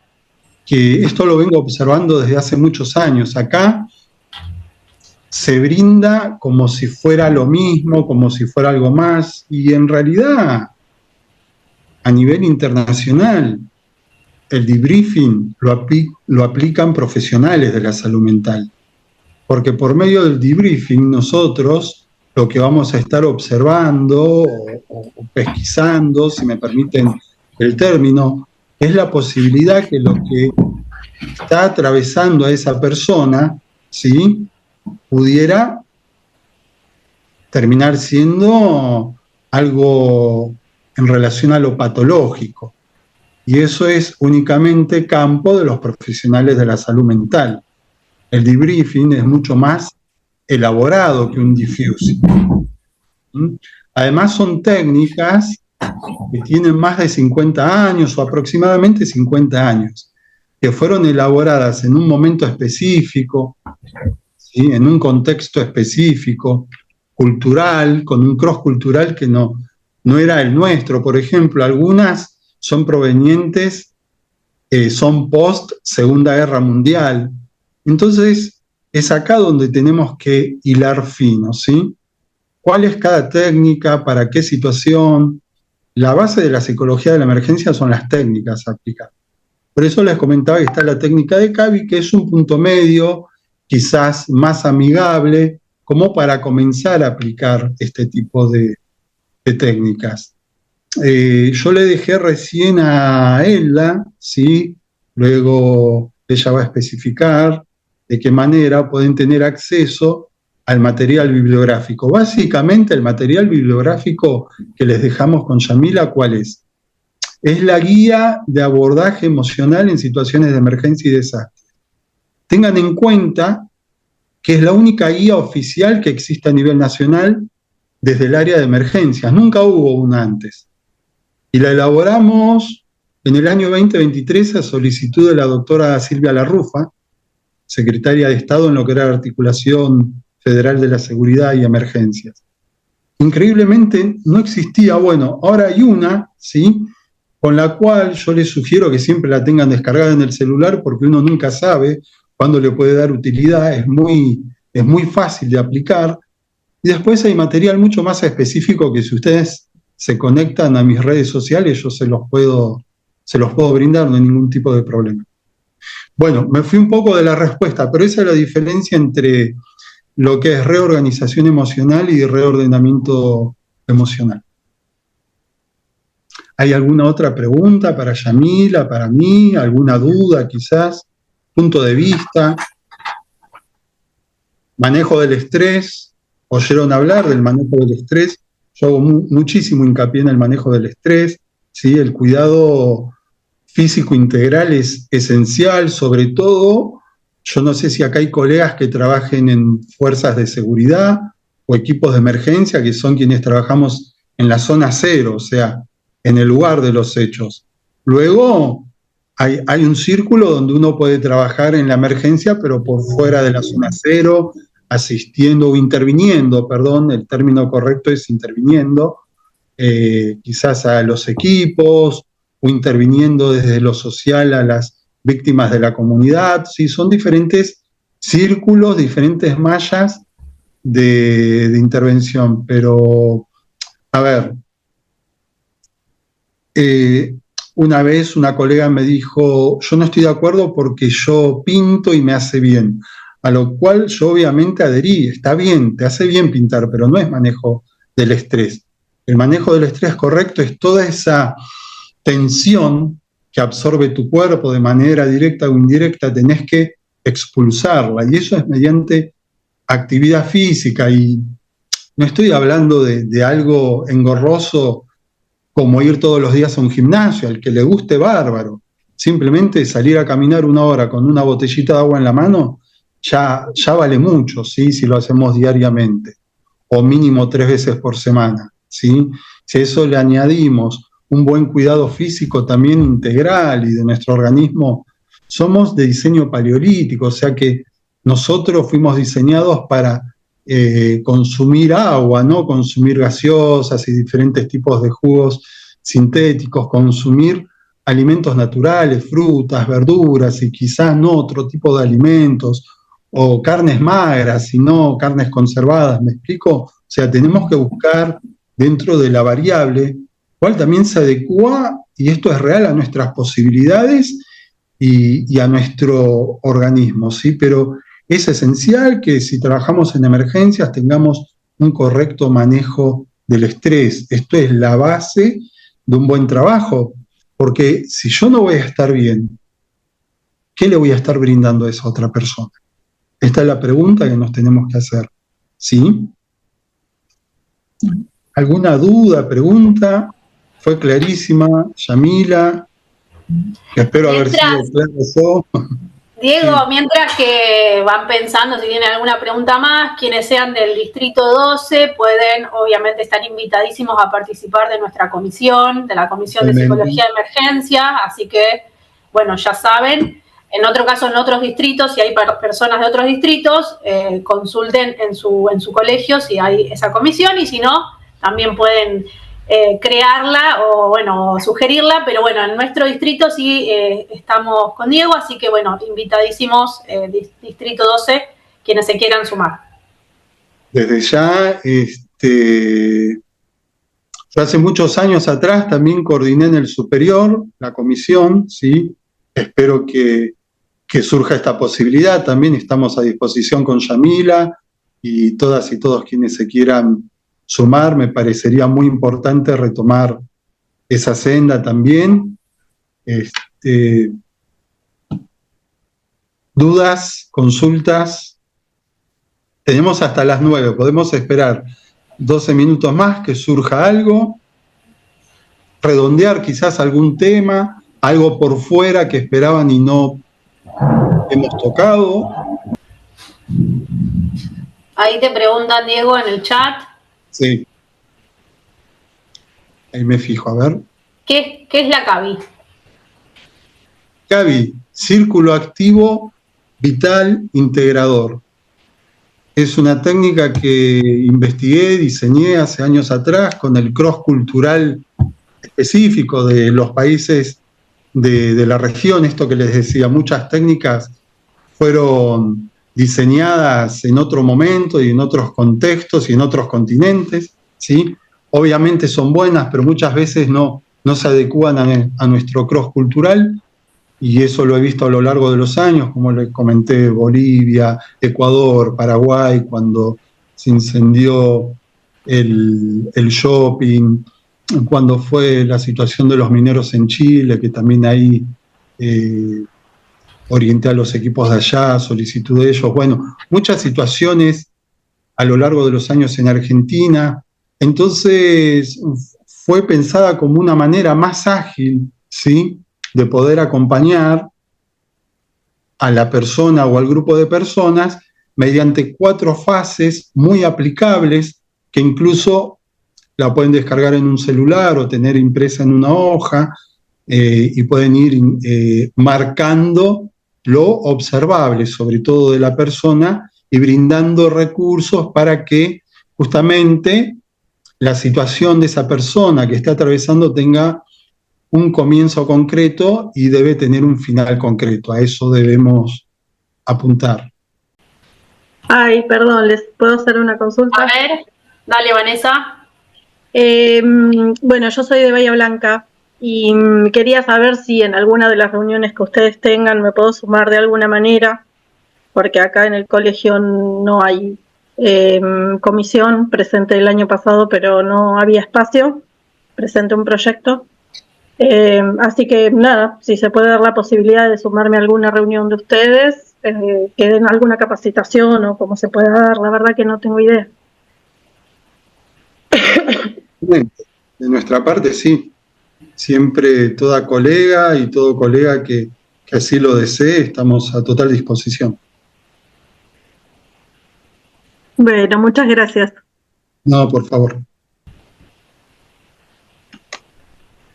Que esto lo vengo observando desde hace muchos años. Acá se brinda como si fuera lo mismo, como si fuera algo más, y en realidad, a nivel internacional, el debriefing lo aplican profesionales de la salud mental, porque por medio del debriefing nosotros lo que vamos a estar observando o pesquisando, si me permiten el término, es la posibilidad que lo que está atravesando a esa persona, ¿sí?, pudiera terminar siendo algo en relación a lo patológico. Y eso es únicamente campo de los profesionales de la salud mental. El debriefing es mucho más elaborado que un diffusing. Además son técnicas que tienen más de 50 años o aproximadamente 50 años, que fueron elaboradas en un momento específico, ¿sí?, en un contexto específico, cultural, con un cross cultural que no era el nuestro. Por ejemplo, algunas son provenientes, son post Segunda Guerra Mundial. Entonces, es acá donde tenemos que hilar fino, ¿sí? ¿Cuál es cada técnica? ¿Para qué situación? La base de la psicología de la emergencia son las técnicas a aplicar. Por eso les comentaba que está la técnica de CABI, que es un punto medio, quizás más amigable, como para comenzar a aplicar este tipo de técnicas. Yo le dejé recién a Elda, ¿sí? Luego ella va a especificar de qué manera pueden tener acceso al material bibliográfico. Básicamente el material bibliográfico que les dejamos con Yamila, ¿cuál es? Es la guía de abordaje emocional en situaciones de emergencia y desastre. Tengan en cuenta que es la única guía oficial que existe a nivel nacional desde el área de emergencias. Nunca hubo una antes. Y la elaboramos en el año 2023 a solicitud de la doctora Silvia Larrufa, secretaria de Estado en lo que era la Articulación Federal de la Seguridad y Emergencias. Increíblemente no existía, bueno, ahora hay una, ¿sí?, con la cual yo les sugiero que siempre la tengan descargada en el celular porque uno nunca sabe cuándo le puede dar utilidad, es muy fácil de aplicar. Y después hay material mucho más específico que si ustedes se conectan a mis redes sociales, yo se los puedo brindar, no hay ningún tipo de problema. Bueno, me fui un poco de la respuesta, pero esa es la diferencia entre lo que es reorganización emocional y reordenamiento emocional. ¿Hay alguna otra pregunta para Yamila, para mí? ¿Alguna duda quizás? ¿Punto de vista? ¿Manejo del estrés? ¿Oyeron hablar del manejo del estrés? Yo hago muchísimo hincapié en el manejo del estrés, ¿sí? El cuidado físico integral es esencial, sobre todo, yo no sé si acá hay colegas que trabajen en fuerzas de seguridad o equipos de emergencia, que son quienes trabajamos en la zona cero, o sea, en el lugar de los hechos. Luego hay un círculo donde uno puede trabajar en la emergencia, pero por fuera de la zona cero, asistiendo o interviniendo, perdón, el término correcto es interviniendo, quizás a los equipos, o interviniendo desde lo social a las víctimas de la comunidad. Sí, son diferentes círculos, diferentes mallas de intervención, pero, a ver, una vez una colega me dijo, yo no estoy de acuerdo porque yo pinto y me hace bien, a lo cual yo obviamente adherí, está bien, te hace bien pintar, pero no es manejo del estrés. El manejo del estrés correcto es toda esa tensión que absorbe tu cuerpo de manera directa o indirecta, tenés que expulsarla, y eso es mediante actividad física, y no estoy hablando de algo engorroso como ir todos los días a un gimnasio, al que le guste bárbaro, simplemente salir a caminar 1 hora con una botellita de agua en la mano, ya vale mucho, ¿sí? Si lo hacemos diariamente, o mínimo 3 veces por semana, ¿sí? Si a eso le añadimos un buen cuidado físico también integral y de nuestro organismo, somos de diseño paleolítico, o sea que nosotros fuimos diseñados para consumir agua, no consumir gaseosas y diferentes tipos de jugos sintéticos, consumir alimentos naturales, frutas, verduras y quizás no otro tipo de alimentos, o carnes magras y no carnes conservadas, ¿me explico? O sea, tenemos que buscar dentro de la variable cuál también se adecua, y esto es real, a nuestras posibilidades y a nuestro organismo, ¿sí? Pero es esencial que si trabajamos en emergencias tengamos un correcto manejo del estrés. Esto es la base de un buen trabajo, porque si yo no voy a estar bien, ¿qué le voy a estar brindando a esa otra persona? Esta es la pregunta que nos tenemos que hacer, ¿sí? ¿Alguna duda, pregunta? Fue clarísima, Yamila, que espero haber sido claro yo. Diego, mientras que van pensando si tienen alguna pregunta más, quienes sean del Distrito 12 pueden, obviamente, estar invitadísimos a participar de nuestra comisión, de la Comisión de Psicología de Emergencia, así que, bueno, ya saben. En otro caso, en otros distritos, si hay personas de otros distritos, consulten en su colegio si hay esa comisión, y si no, también pueden crearla o, bueno, sugerirla, pero bueno, en nuestro distrito sí estamos con Diego, así que, bueno, invitadísimos, Distrito 12, quienes se quieran sumar. Desde ya, yo hace muchos años atrás también coordiné en el superior la comisión, ¿sí? Espero que surja esta posibilidad. También estamos a disposición con Yamila y todas y todos quienes se quieran sumar. Me parecería muy importante retomar esa senda también. ¿Dudas? ¿Consultas? Tenemos hasta las 9, podemos esperar 12 minutos más que surja algo, redondear quizás algún tema, algo por fuera que esperaban y no hemos tocado. Ahí te preguntan, Diego, en el chat. Sí. Ahí me fijo, a ver. ¿Qué es la CAVI? CAVI, Círculo Activo Vital Integrador. Es una técnica que investigué, diseñé hace años atrás con el cross cultural específico de los países de la región. Esto que les decía, muchas técnicas fueron diseñadas en otro momento y en otros contextos y en otros continentes, ¿sí? Obviamente son buenas, pero muchas veces no se adecúan a nuestro cross cultural, y eso lo he visto a lo largo de los años, como les comenté, Bolivia, Ecuador, Paraguay, cuando se incendió el shopping, cuando fue la situación de los mineros en Chile, que también ahí orienté a los equipos de allá, solicitud de ellos. Bueno, muchas situaciones a lo largo de los años en Argentina. Entonces fue pensada como una manera más ágil, ¿sí?, de poder acompañar a la persona o al grupo de personas mediante 4 fases muy aplicables, que incluso la pueden descargar en un celular o tener impresa en una hoja, y pueden ir marcando lo observable, sobre todo de la persona, y brindando recursos para que justamente la situación de esa persona que está atravesando tenga un comienzo concreto y debe tener un final concreto. A eso debemos apuntar. Ay, perdón, ¿les puedo hacer una consulta? A ver, dale, Vanessa. Bueno, yo soy de Bahía Blanca y quería saber si en alguna de las reuniones que ustedes tengan me puedo sumar de alguna manera, porque acá en el colegio no hay comisión. Presenté el año pasado, pero no había espacio. Presenté un proyecto. Así que nada, si se puede dar la posibilidad de sumarme a alguna reunión de ustedes, que den alguna capacitación o cómo se pueda dar, la verdad que no tengo idea. De nuestra parte, sí. Siempre toda colega y todo colega que así lo desee, estamos a total disposición. Bueno, muchas gracias. No, por favor.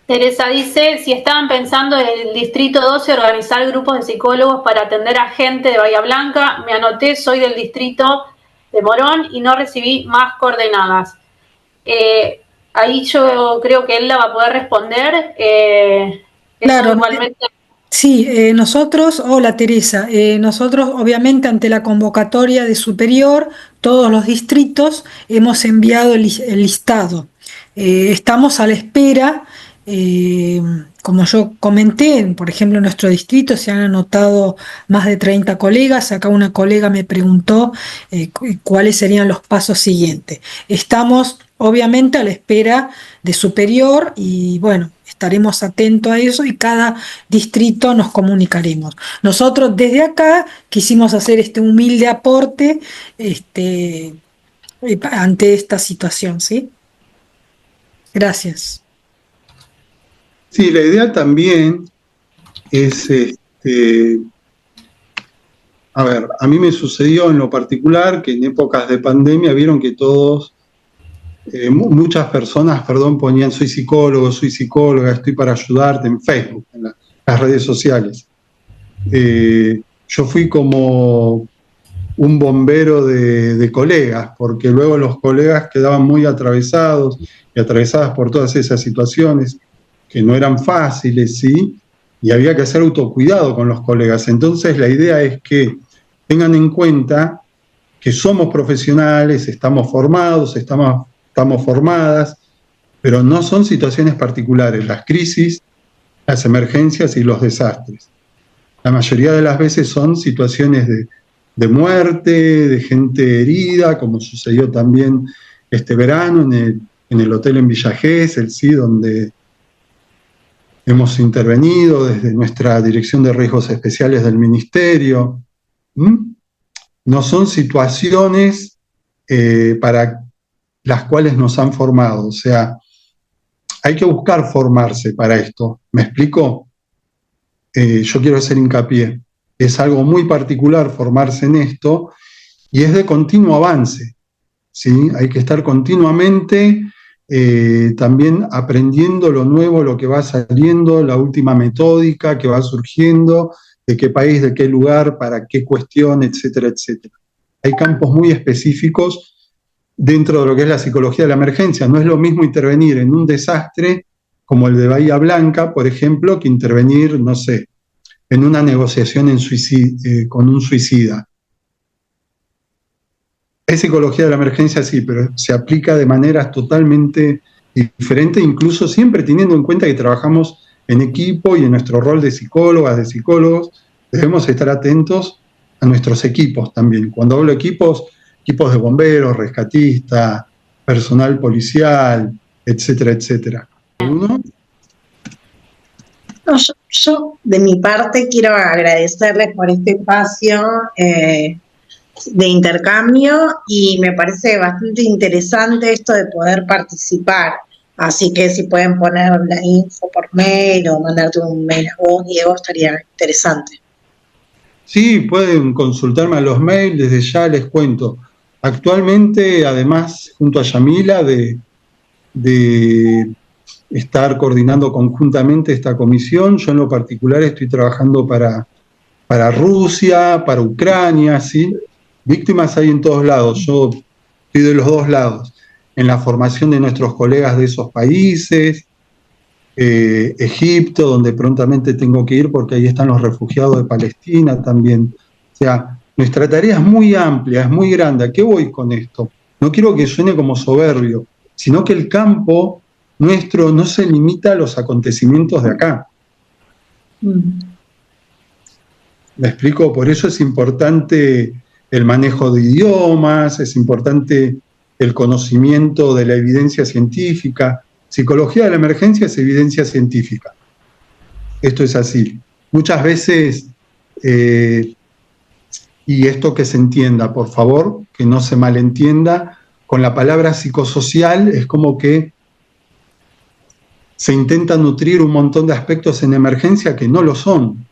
Teresa dice, si estaban pensando en el Distrito 12 organizar grupos de psicólogos para atender a gente de Bahía Blanca, me anoté, soy del distrito, de Morón y no recibí más coordenadas. Ahí yo creo que él la va a poder responder. Claro, Eso igualmente. sí, nosotros, hola Teresa, nosotros obviamente ante la convocatoria de Superior, todos los distritos hemos enviado el listado. Estamos a la espera, eh, como yo comenté, por ejemplo en nuestro distrito se han anotado más de 30 colegas, acá una colega me preguntó cuáles serían los pasos siguientes. Estamos obviamente a la espera de Superior y bueno, estaremos atentos a eso y cada distrito nos comunicaremos. Nosotros desde acá quisimos hacer este humilde aporte ante esta situación, ¿sí? Gracias. Sí, la idea también es, a ver, a mí me sucedió en lo particular que en épocas de pandemia vieron que todos, muchas personas, perdón, ponían soy psicóloga, estoy para ayudarte en Facebook, en las redes sociales. Yo fui como un bombero de colegas, porque luego los colegas quedaban muy atravesados y atravesadas por todas esas situaciones que no eran fáciles, ¿sí? Y había que hacer autocuidado con los colegas. Entonces la idea es que tengan en cuenta que somos profesionales, estamos formados, estamos formadas, pero no son situaciones particulares, las crisis, las emergencias y los desastres. La mayoría de las veces son situaciones de muerte, de gente herida, como sucedió también este verano en el hotel en Villa Gesell, ¿sí? Donde hemos intervenido desde nuestra Dirección de Riesgos Especiales del Ministerio. No son situaciones para las cuales nos han formado, o sea, hay que buscar formarse para esto. ¿Me explico? Yo quiero hacer hincapié. Es algo muy particular formarse en esto y es de continuo avance, ¿sí? Hay que estar continuamente también aprendiendo lo nuevo, lo que va saliendo, la última metódica que va surgiendo, de qué país, de qué lugar, para qué cuestión, etcétera, etcétera. Hay campos muy específicos dentro de lo que es la psicología de la emergencia. No es lo mismo intervenir en un desastre como el de Bahía Blanca, por ejemplo, que intervenir, no sé, en una negociación con un suicida. Es psicología de la emergencia, sí, pero se aplica de maneras totalmente diferentes, incluso siempre teniendo en cuenta que trabajamos en equipo y en nuestro rol de psicólogas, de psicólogos, debemos estar atentos a nuestros equipos también. Cuando hablo de equipos de bomberos, rescatistas, personal policial, etcétera, etcétera. ¿Uno? No, yo, de mi parte quiero agradecerles por este espacio de intercambio y me parece bastante interesante esto de poder participar. Así que si pueden poner la info por mail o mandarte un mail a vos, Diego, estaría interesante. Sí, pueden consultarme a los mails, desde ya les cuento. Actualmente, además, junto a Yamila, de estar coordinando conjuntamente esta comisión, yo en lo particular estoy trabajando para Rusia, para Ucrania, ¿sí? Víctimas hay en todos lados, yo estoy de los dos lados, en la formación de nuestros colegas de esos países, Egipto, donde prontamente tengo que ir porque ahí están los refugiados de Palestina también. O sea, nuestra tarea es muy amplia, es muy grande. ¿A qué voy con esto? No quiero que suene como soberbio, sino que el campo nuestro no se limita a los acontecimientos de acá. ¿Me explico? Por eso es importante el manejo de idiomas, es importante el conocimiento de la evidencia científica. Psicología de la emergencia es evidencia científica. Esto es así. Muchas veces, y esto que se entienda, por favor, que no se malentienda, con la palabra psicosocial es como que se intenta nutrir un montón de aspectos en emergencia que no lo son.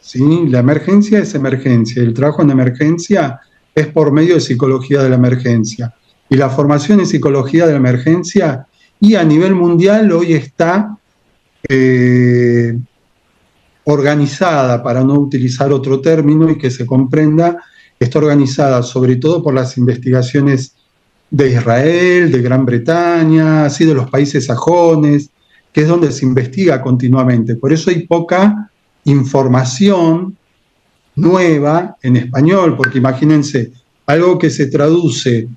¿Sí? La emergencia es emergencia, el trabajo en emergencia es por medio de psicología de la emergencia. Y la formación en psicología de la emergencia, y a nivel mundial hoy está organizada, para no utilizar otro término y que se comprenda, está organizada sobre todo por las investigaciones de Israel, de Gran Bretaña, así de los países sajones, que es donde se investiga continuamente. Por eso hay poca información nueva en español, porque imagínense, algo que se traduce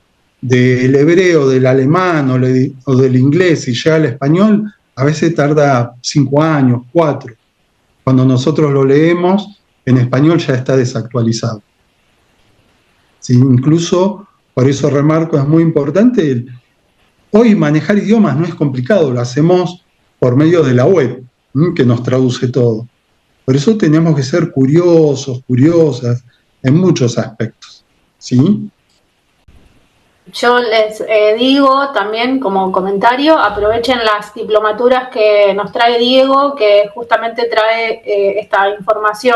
del hebreo, del alemán o del inglés y llega al español, a veces tarda 5 años, 4. Cuando nosotros lo leemos, en español ya está desactualizado. Sí, incluso, por eso remarco, es muy importante, hoy manejar idiomas no es complicado, lo hacemos por medio de la web, que nos traduce todo. Por eso tenemos que ser curiosos, curiosas, en muchos aspectos, ¿sí? Yo les digo también como comentario, aprovechen las diplomaturas que nos trae Diego, que justamente trae esta información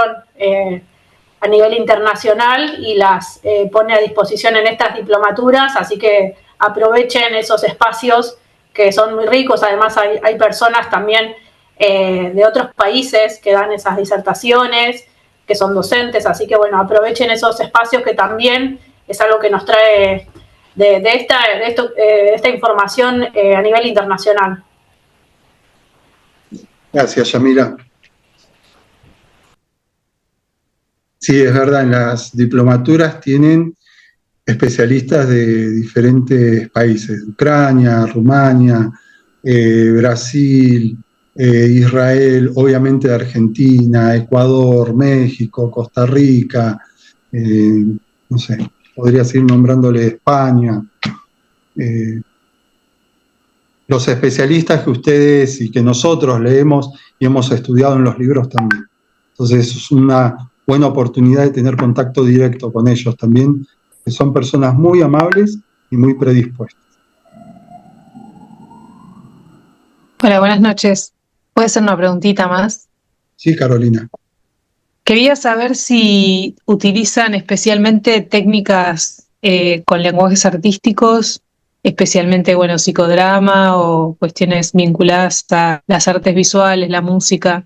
a nivel internacional y las pone a disposición en estas diplomaturas, así que aprovechen esos espacios que son muy ricos. Además hay personas también de otros países que dan esas disertaciones, que son docentes, así que bueno, aprovechen esos espacios que también es algo que nos trae de esta información a nivel internacional. Gracias, Yamila. Sí, es verdad, en las diplomaturas tienen especialistas de diferentes países, Ucrania, Rumania, Brasil, Israel, obviamente Argentina, Ecuador, México, Costa Rica, no sé, podría seguir nombrándole España. Los especialistas que ustedes y que nosotros leemos y hemos estudiado en los libros también. Entonces es una buena oportunidad de tener contacto directo con ellos también, que son personas muy amables y muy predispuestas. Hola, buenas noches. ¿Puede ser una preguntita más? Sí, Carolina. Quería saber si utilizan especialmente técnicas con lenguajes artísticos, especialmente, bueno, psicodrama o cuestiones vinculadas a las artes visuales, la música.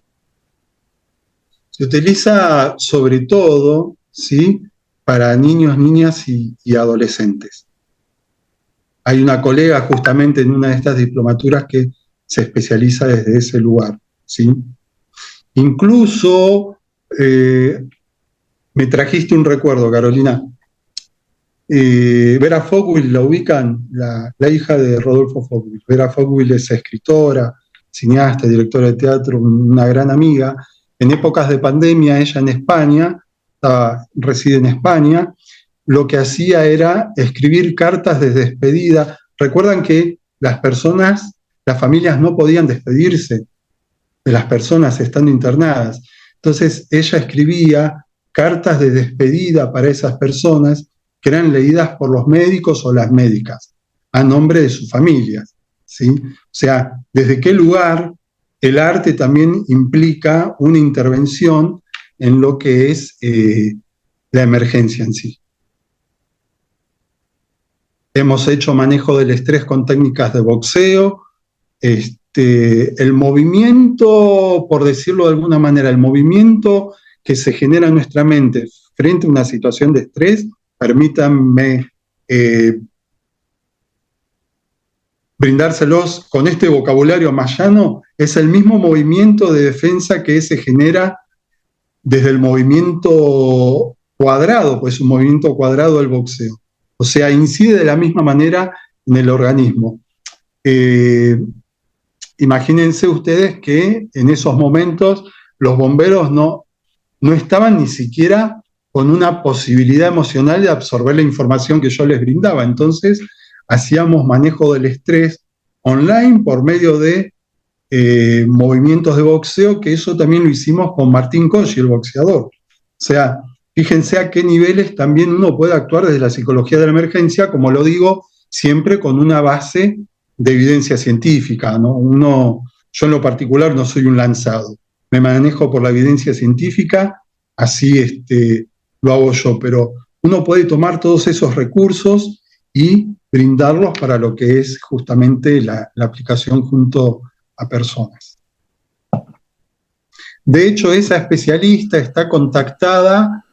Se utiliza sobre todo, ¿sí?, para niños, niñas y adolescentes. Hay una colega justamente en una de estas diplomaturas que se especializa desde ese lugar, ¿sí? Incluso me trajiste un recuerdo, Carolina. Vera Fogwill, ¿la ubican? La hija de Rodolfo Fogwill. Vera Fogwill es escritora, cineasta, directora de teatro, una gran amiga. En épocas de pandemia, ella en España, reside en España, lo que hacía era escribir cartas de despedida. Recuerdan que las familias no podían despedirse de las personas estando internadas. Entonces ella escribía cartas de despedida para esas personas que eran leídas por los médicos o las médicas a nombre de sus familias, ¿sí? O sea, ¿desde qué lugar el arte también implica una intervención en lo que es la emergencia en sí? Hemos hecho manejo del estrés con técnicas de boxeo. El movimiento, por decirlo de alguna manera, el movimiento que se genera en nuestra mente frente a una situación de estrés, permítanme brindárselos con este vocabulario más llano, es el mismo movimiento de defensa que se genera desde el movimiento cuadrado, pues un movimiento cuadrado del boxeo. O sea, incide de la misma manera en el organismo. Imagínense ustedes que en esos momentos los bomberos no estaban ni siquiera con una posibilidad emocional de absorber la información que yo les brindaba. Entonces, hacíamos manejo del estrés online por medio de movimientos de boxeo, que eso también lo hicimos con Martín Cosci, el boxeador. O sea, fíjense a qué niveles también uno puede actuar desde la psicología de la emergencia, como lo digo, siempre con una base de evidencia científica, ¿no? Yo en lo particular no soy un lanzado, me manejo por la evidencia científica, así lo hago yo, pero uno puede tomar todos esos recursos y brindarlos para lo que es justamente la aplicación junto a personas. De hecho, esa especialista está contactada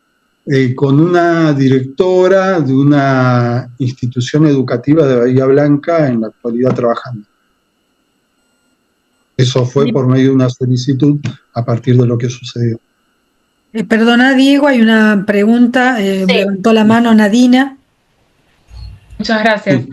con una directora de una institución educativa de Bahía Blanca en la actualidad trabajando. Eso fue por medio de una solicitud a partir de lo que sucedió. Perdona, Diego, hay una pregunta. Sí. Levantó la mano Nadina. Muchas gracias. Sí.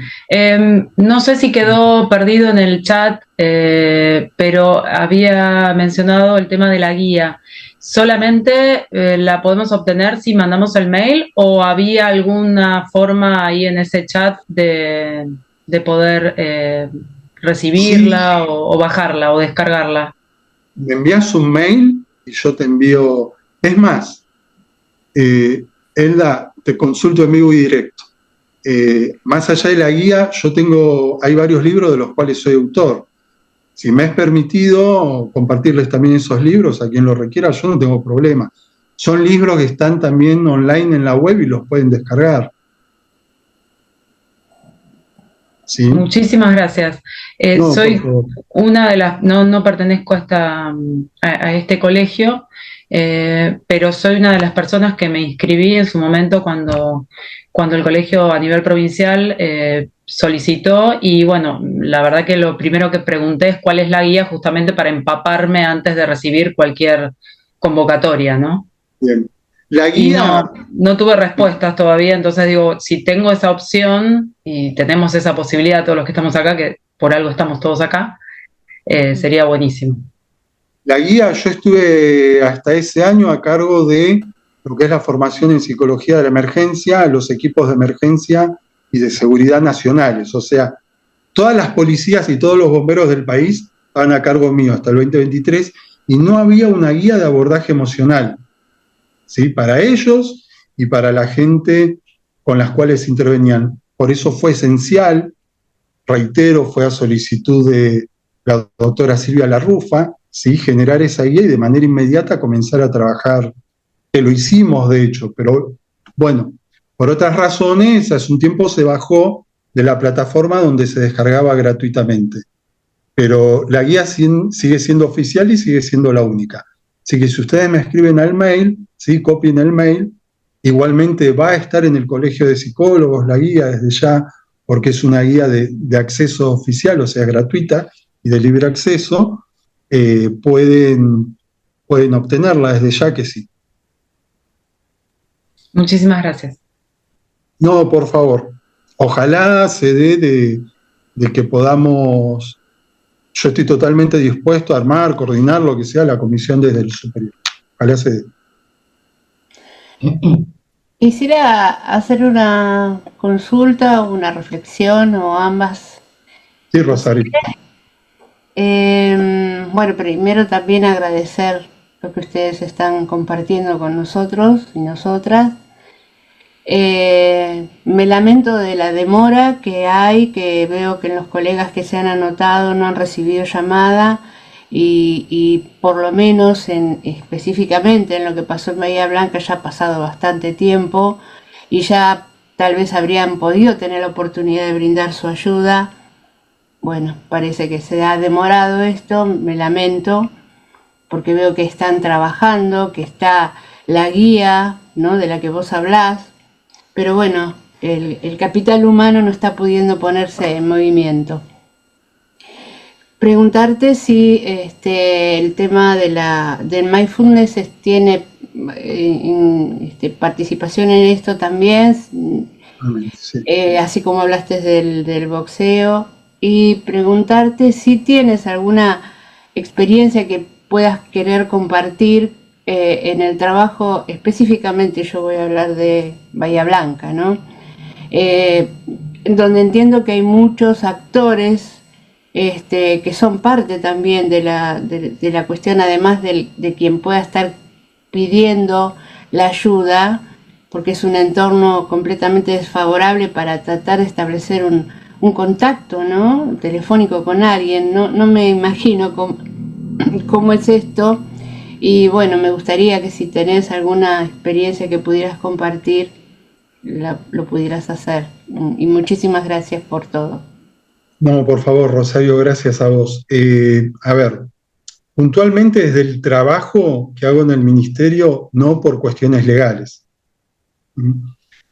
No sé si quedó perdido en el chat, pero había mencionado el tema de la guía. ¿Solamente la podemos obtener si mandamos el mail o había alguna forma ahí en ese chat de poder recibirla Sí. o bajarla o descargarla? Me envías un mail y yo te envío. Es más, Elda, te consulto en vivo y directo. Más allá de la guía, hay varios libros de los cuales soy autor. Si me es permitido compartirles también esos libros a quien lo requiera, yo no tengo problema. Son libros que están también online en la web y los pueden descargar. ¿Sí? Muchísimas gracias. No, Soy por favor. una de las, no pertenezco a este colegio, pero soy una de las personas que me inscribí en su momento cuando el colegio a nivel provincial solicitó, y bueno, la verdad que lo primero que pregunté es cuál es la guía, justamente para empaparme antes de recibir cualquier convocatoria, ¿no? Bien. La Y guía, no tuve respuestas todavía, entonces digo, si tengo esa opción y tenemos esa posibilidad todos los que estamos acá, que por algo estamos todos acá, sería buenísimo. la guía, yo estuve hasta ese año a cargo de lo que es la formación en psicología de la emergencia, los equipos de emergencia y de seguridad nacionales. O sea, todas las policías y todos los bomberos del país estaban a cargo mío hasta el 2023 y no había una guía de abordaje emocional, ¿sí? Para ellos y para la gente con las cuales intervenían. Por eso fue esencial, reitero, fue a solicitud de la doctora Silvia Larrufa, ¿sí? Generar esa guía y de manera inmediata comenzar a trabajar, que lo hicimos de hecho, pero bueno, por otras razones, hace un tiempo se bajó de la plataforma donde se descargaba gratuitamente. Pero la guía sigue siendo oficial y sigue siendo la única. Así que si ustedes me escriben al mail, ¿sí? Copien el mail, igualmente va a estar en el Colegio de Psicólogos la guía desde ya, porque es una guía de acceso oficial, o sea, gratuita y de libre acceso. Pueden obtenerla desde ya que sí. Muchísimas gracias. No, por favor. Ojalá se dé de que podamos. Yo estoy totalmente dispuesto a armar, coordinar lo que sea la comisión desde el superior. Ojalá se dé. Quisiera hacer una consulta, una reflexión o ambas. Sí, Rosario. Bueno, primero también agradecer lo que ustedes están compartiendo con nosotros y nosotras. Me lamento de la demora que hay, que veo que los colegas que se han anotado no han recibido llamada y por lo menos específicamente en lo que pasó en Bahía Blanca ya ha pasado bastante tiempo y ya tal vez habrían podido tener la oportunidad de brindar su ayuda. Bueno, parece que se ha demorado esto, me lamento, porque veo que están trabajando, que está la guía, ¿no?, de la que vos hablás, pero bueno, el capital humano no está pudiendo ponerse en movimiento. Preguntarte si el tema del mindfulness tiene participación en esto también, Sí. así como hablaste del boxeo, y preguntarte si tienes alguna experiencia que puedas querer compartir en el trabajo, específicamente yo voy a hablar de Bahía Blanca, ¿no? Donde entiendo que hay muchos actores que son parte también de la cuestión, además de quien pueda estar pidiendo la ayuda, porque es un entorno completamente desfavorable para tratar de establecer un contacto, ¿no?, telefónico con alguien. No me imagino cómo es esto, y bueno, me gustaría que si tenés alguna experiencia que pudieras compartir, lo pudieras hacer. Y muchísimas gracias por todo. No, por favor, Rosario, gracias a vos. A ver, puntualmente desde el trabajo que hago en el ministerio, no por cuestiones legales,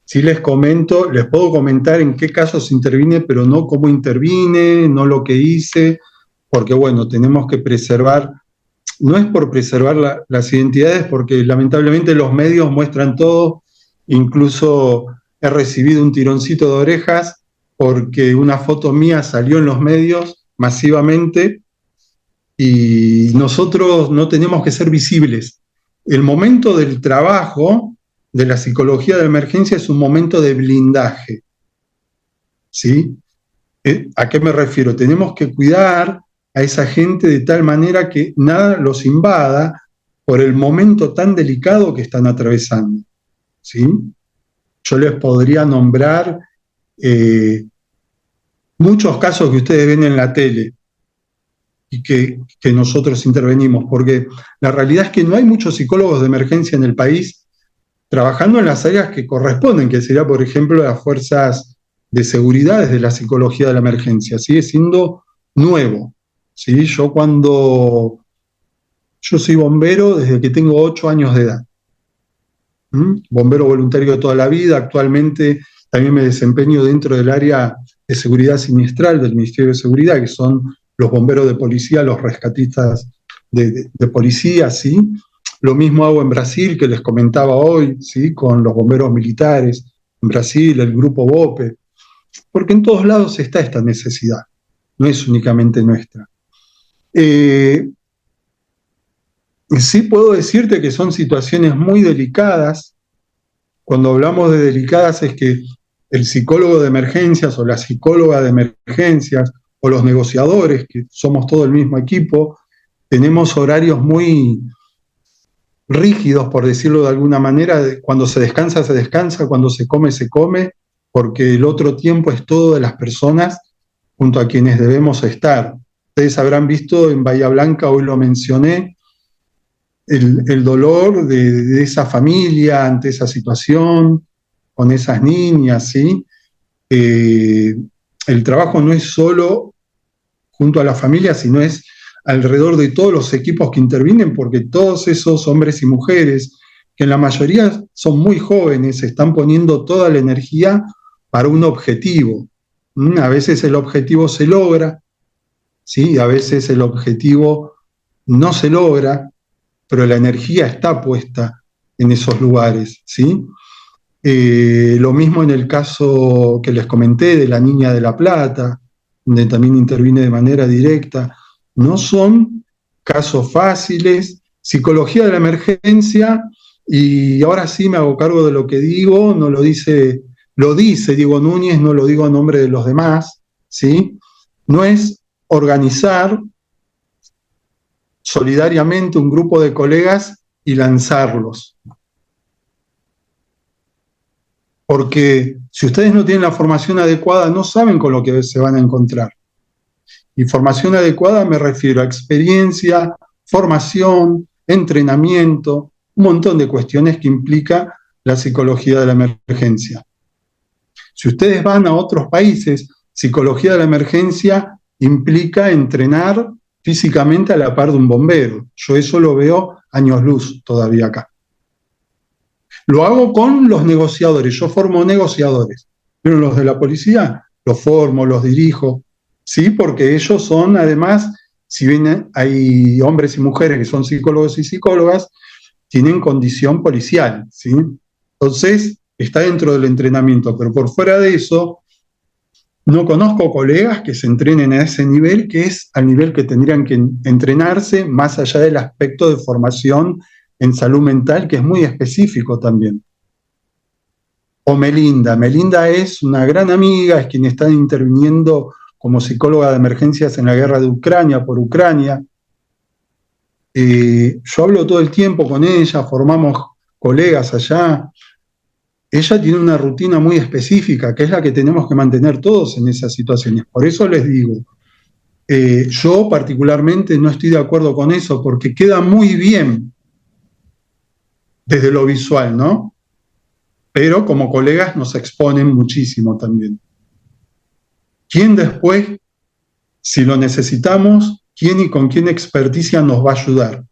Sí les puedo comentar en qué casos intervine, pero no cómo intervine, no lo que hice, porque bueno, tenemos que preservar, no es por preservar las identidades, porque lamentablemente los medios muestran todo, incluso he recibido un tironcito de orejas porque una foto mía salió en los medios masivamente y nosotros no tenemos que ser visibles. El momento del trabajo de la psicología de emergencia es un momento de blindaje, ¿sí? ¿A qué me refiero? Tenemos que cuidar a esa gente de tal manera que nada los invada por el momento tan delicado que están atravesando, ¿sí? Yo les podría nombrar muchos casos que ustedes ven en la tele y que nosotros intervenimos, porque la realidad es que no hay muchos psicólogos de emergencia en el país trabajando en las áreas que corresponden, que sería, por ejemplo, las fuerzas de seguridad desde la psicología de la emergencia. Sigue siendo nuevo, ¿sí? Yo soy bombero desde que tengo 8 años de edad. Bombero voluntario de toda la vida. Actualmente también me desempeño dentro del área de seguridad siniestral del Ministerio de Seguridad, que son los bomberos de policía, los rescatistas de policía, ¿sí? Lo mismo hago en Brasil, que les comentaba hoy, ¿sí? Con los bomberos militares en Brasil, el grupo BOPE, porque en todos lados está esta necesidad, no es únicamente nuestra. Sí puedo decirte que son situaciones muy delicadas. Cuando hablamos de delicadas es que el psicólogo de emergencias o la psicóloga de emergencias o los negociadores, que somos todo el mismo equipo, tenemos horarios muy rígidos, por decirlo de alguna manera. Cuando se descansa, cuando se come, porque el otro tiempo es todo de las personas junto a quienes debemos estar. Ustedes habrán visto en Bahía Blanca, hoy lo mencioné, el dolor de esa familia ante esa situación, con esas niñas, ¿sí? El trabajo no es solo junto a la familia, sino es alrededor de todos los equipos que intervienen, porque todos esos hombres y mujeres, que en la mayoría son muy jóvenes, están poniendo toda la energía para un objetivo. A veces el objetivo se logra, ¿sí? A veces el objetivo no se logra, pero la energía está puesta en esos lugares, ¿sí? Lo mismo en el caso que les comenté de la niña de La Plata, donde también intervine de manera directa. No son casos fáciles. Psicología de la emergencia, y ahora sí me hago cargo de lo que digo, no lo dice Diego Núñez, no lo digo a nombre de los demás, ¿sí? No es organizar solidariamente un grupo de colegas y lanzarlos. Porque si ustedes no tienen la formación adecuada, no saben con lo que se van a encontrar. Y formación adecuada me refiero a experiencia, formación, entrenamiento, un montón de cuestiones que implica la psicología de la emergencia. Si ustedes van a otros países, psicología de la emergencia implica entrenar físicamente a la par de un bombero. Yo eso lo veo años luz todavía acá. Lo hago con los negociadores, yo formo negociadores, pero los de la policía los formo, los dirijo, ¿sí? Porque ellos son, además, si bien hay hombres y mujeres que son psicólogos y psicólogas, tienen condición policial, ¿sí? Entonces, está dentro del entrenamiento, pero por fuera de eso, no conozco colegas que se entrenen a ese nivel, que es al nivel que tendrían que entrenarse, más allá del aspecto de formación en salud mental, que es muy específico también. O Melinda es una gran amiga, es quien está interviniendo como psicóloga de emergencias en la guerra de Ucrania, por Ucrania. Yo hablo todo el tiempo con ella, formamos colegas allá. Ella tiene una rutina muy específica, que es la que tenemos que mantener todos en esas situaciones. Por eso les digo, yo particularmente no estoy de acuerdo con eso, porque queda muy bien desde lo visual, ¿no? Pero como colegas nos exponen muchísimo también. ¿Quién después, si lo necesitamos, quién y con quién experticia nos va a ayudar?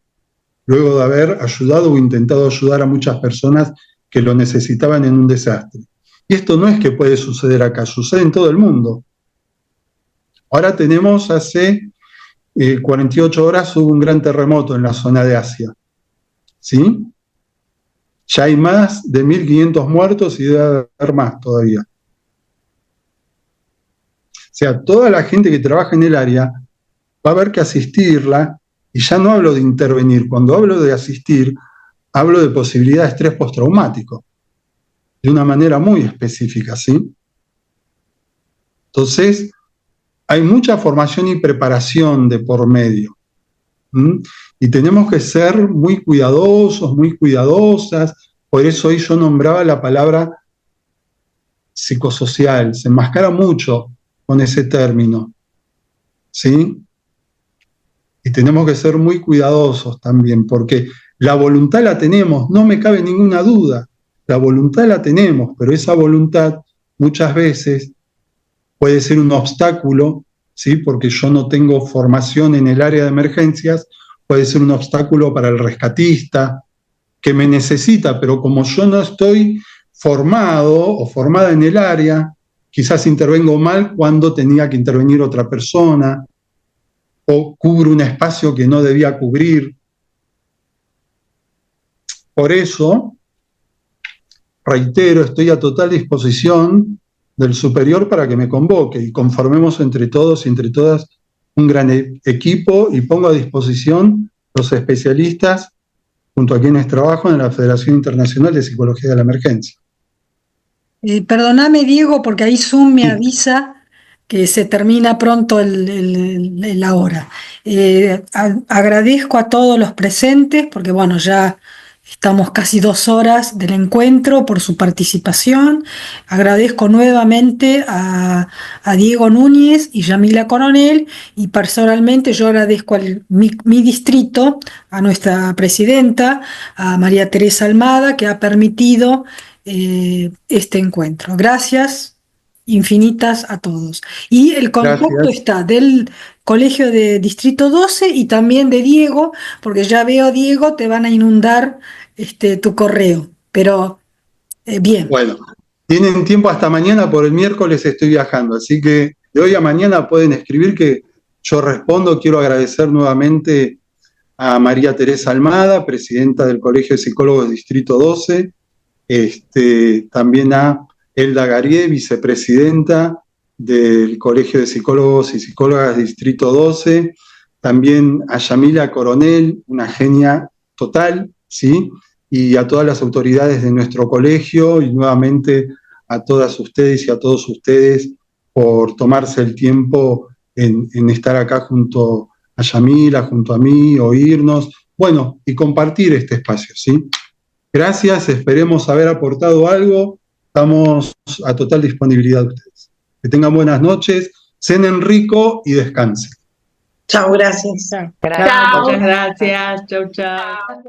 Luego de haber ayudado o intentado ayudar a muchas personas que lo necesitaban en un desastre. Y esto no es que puede suceder acá, sucede en todo el mundo. Ahora tenemos, hace 48 horas hubo un gran terremoto en la zona de Asia. ¿Sí? Ya hay más de 1.500 muertos y debe haber más todavía. O sea, toda la gente que trabaja en el área va a haber que asistirla, y ya no hablo de intervenir. Cuando hablo de asistir, hablo de posibilidad de estrés postraumático, de una manera muy específica, ¿sí? Entonces, hay mucha formación y preparación de por medio. Y tenemos que ser muy cuidadosos, muy cuidadosas. Por eso hoy yo nombraba la palabra psicosocial. Se enmascara mucho con ese término, ¿sí? Y tenemos que ser muy cuidadosos también, porque la voluntad la tenemos, no me cabe ninguna duda. La voluntad la tenemos, pero esa voluntad muchas veces puede ser un obstáculo, ¿sí? Porque yo no tengo formación en el área de emergencias, puede ser un obstáculo para el rescatista que me necesita, pero como yo no estoy formado o formada en el área, quizás intervengo mal cuando tenía que intervenir otra persona, o cubro un espacio que no debía cubrir. Por eso, reitero, estoy a total disposición del superior para que me convoque y conformemos entre todos y entre todas un gran equipo, y pongo a disposición los especialistas junto a quienes trabajo en la Federación Internacional de Psicología de la Emergencia. Perdóname, Diego, porque ahí Zoom me Sí. avisa que se termina pronto la hora. Agradezco a todos los presentes, porque bueno, ya estamos casi 2 horas del encuentro, por su participación. Agradezco nuevamente a Diego Núñez y Yamila Coronel, y personalmente yo agradezco a mi distrito, a nuestra presidenta, a María Teresa Almada, que ha permitido este encuentro. Gracias infinitas a todos. Y el contacto Gracias. está del Colegio de Distrito 12 y también de Diego, porque ya veo, Diego, te van a inundar tu correo. Pero bien. Bueno, tienen tiempo hasta mañana, por el miércoles estoy viajando, así que de hoy a mañana pueden escribir que yo respondo. Quiero agradecer nuevamente a María Teresa Almada, presidenta del Colegio de Psicólogos Distrito 12, también a Elda Garié, vicepresidenta del Colegio de Psicólogos y Psicólogas Distrito 12, también a Yamila Coronel, una genia total, ¿sí? Y a todas las autoridades de nuestro colegio, y nuevamente a todas ustedes y a todos ustedes por tomarse el tiempo en estar acá junto a Yamila, junto a mí, oírnos, bueno, y compartir este espacio, ¿sí? Gracias, esperemos haber aportado algo. Estamos a total disponibilidad de ustedes. Que tengan buenas noches, cenen rico y descansen. Chao, gracias. Muchas gracias. Chau, chau.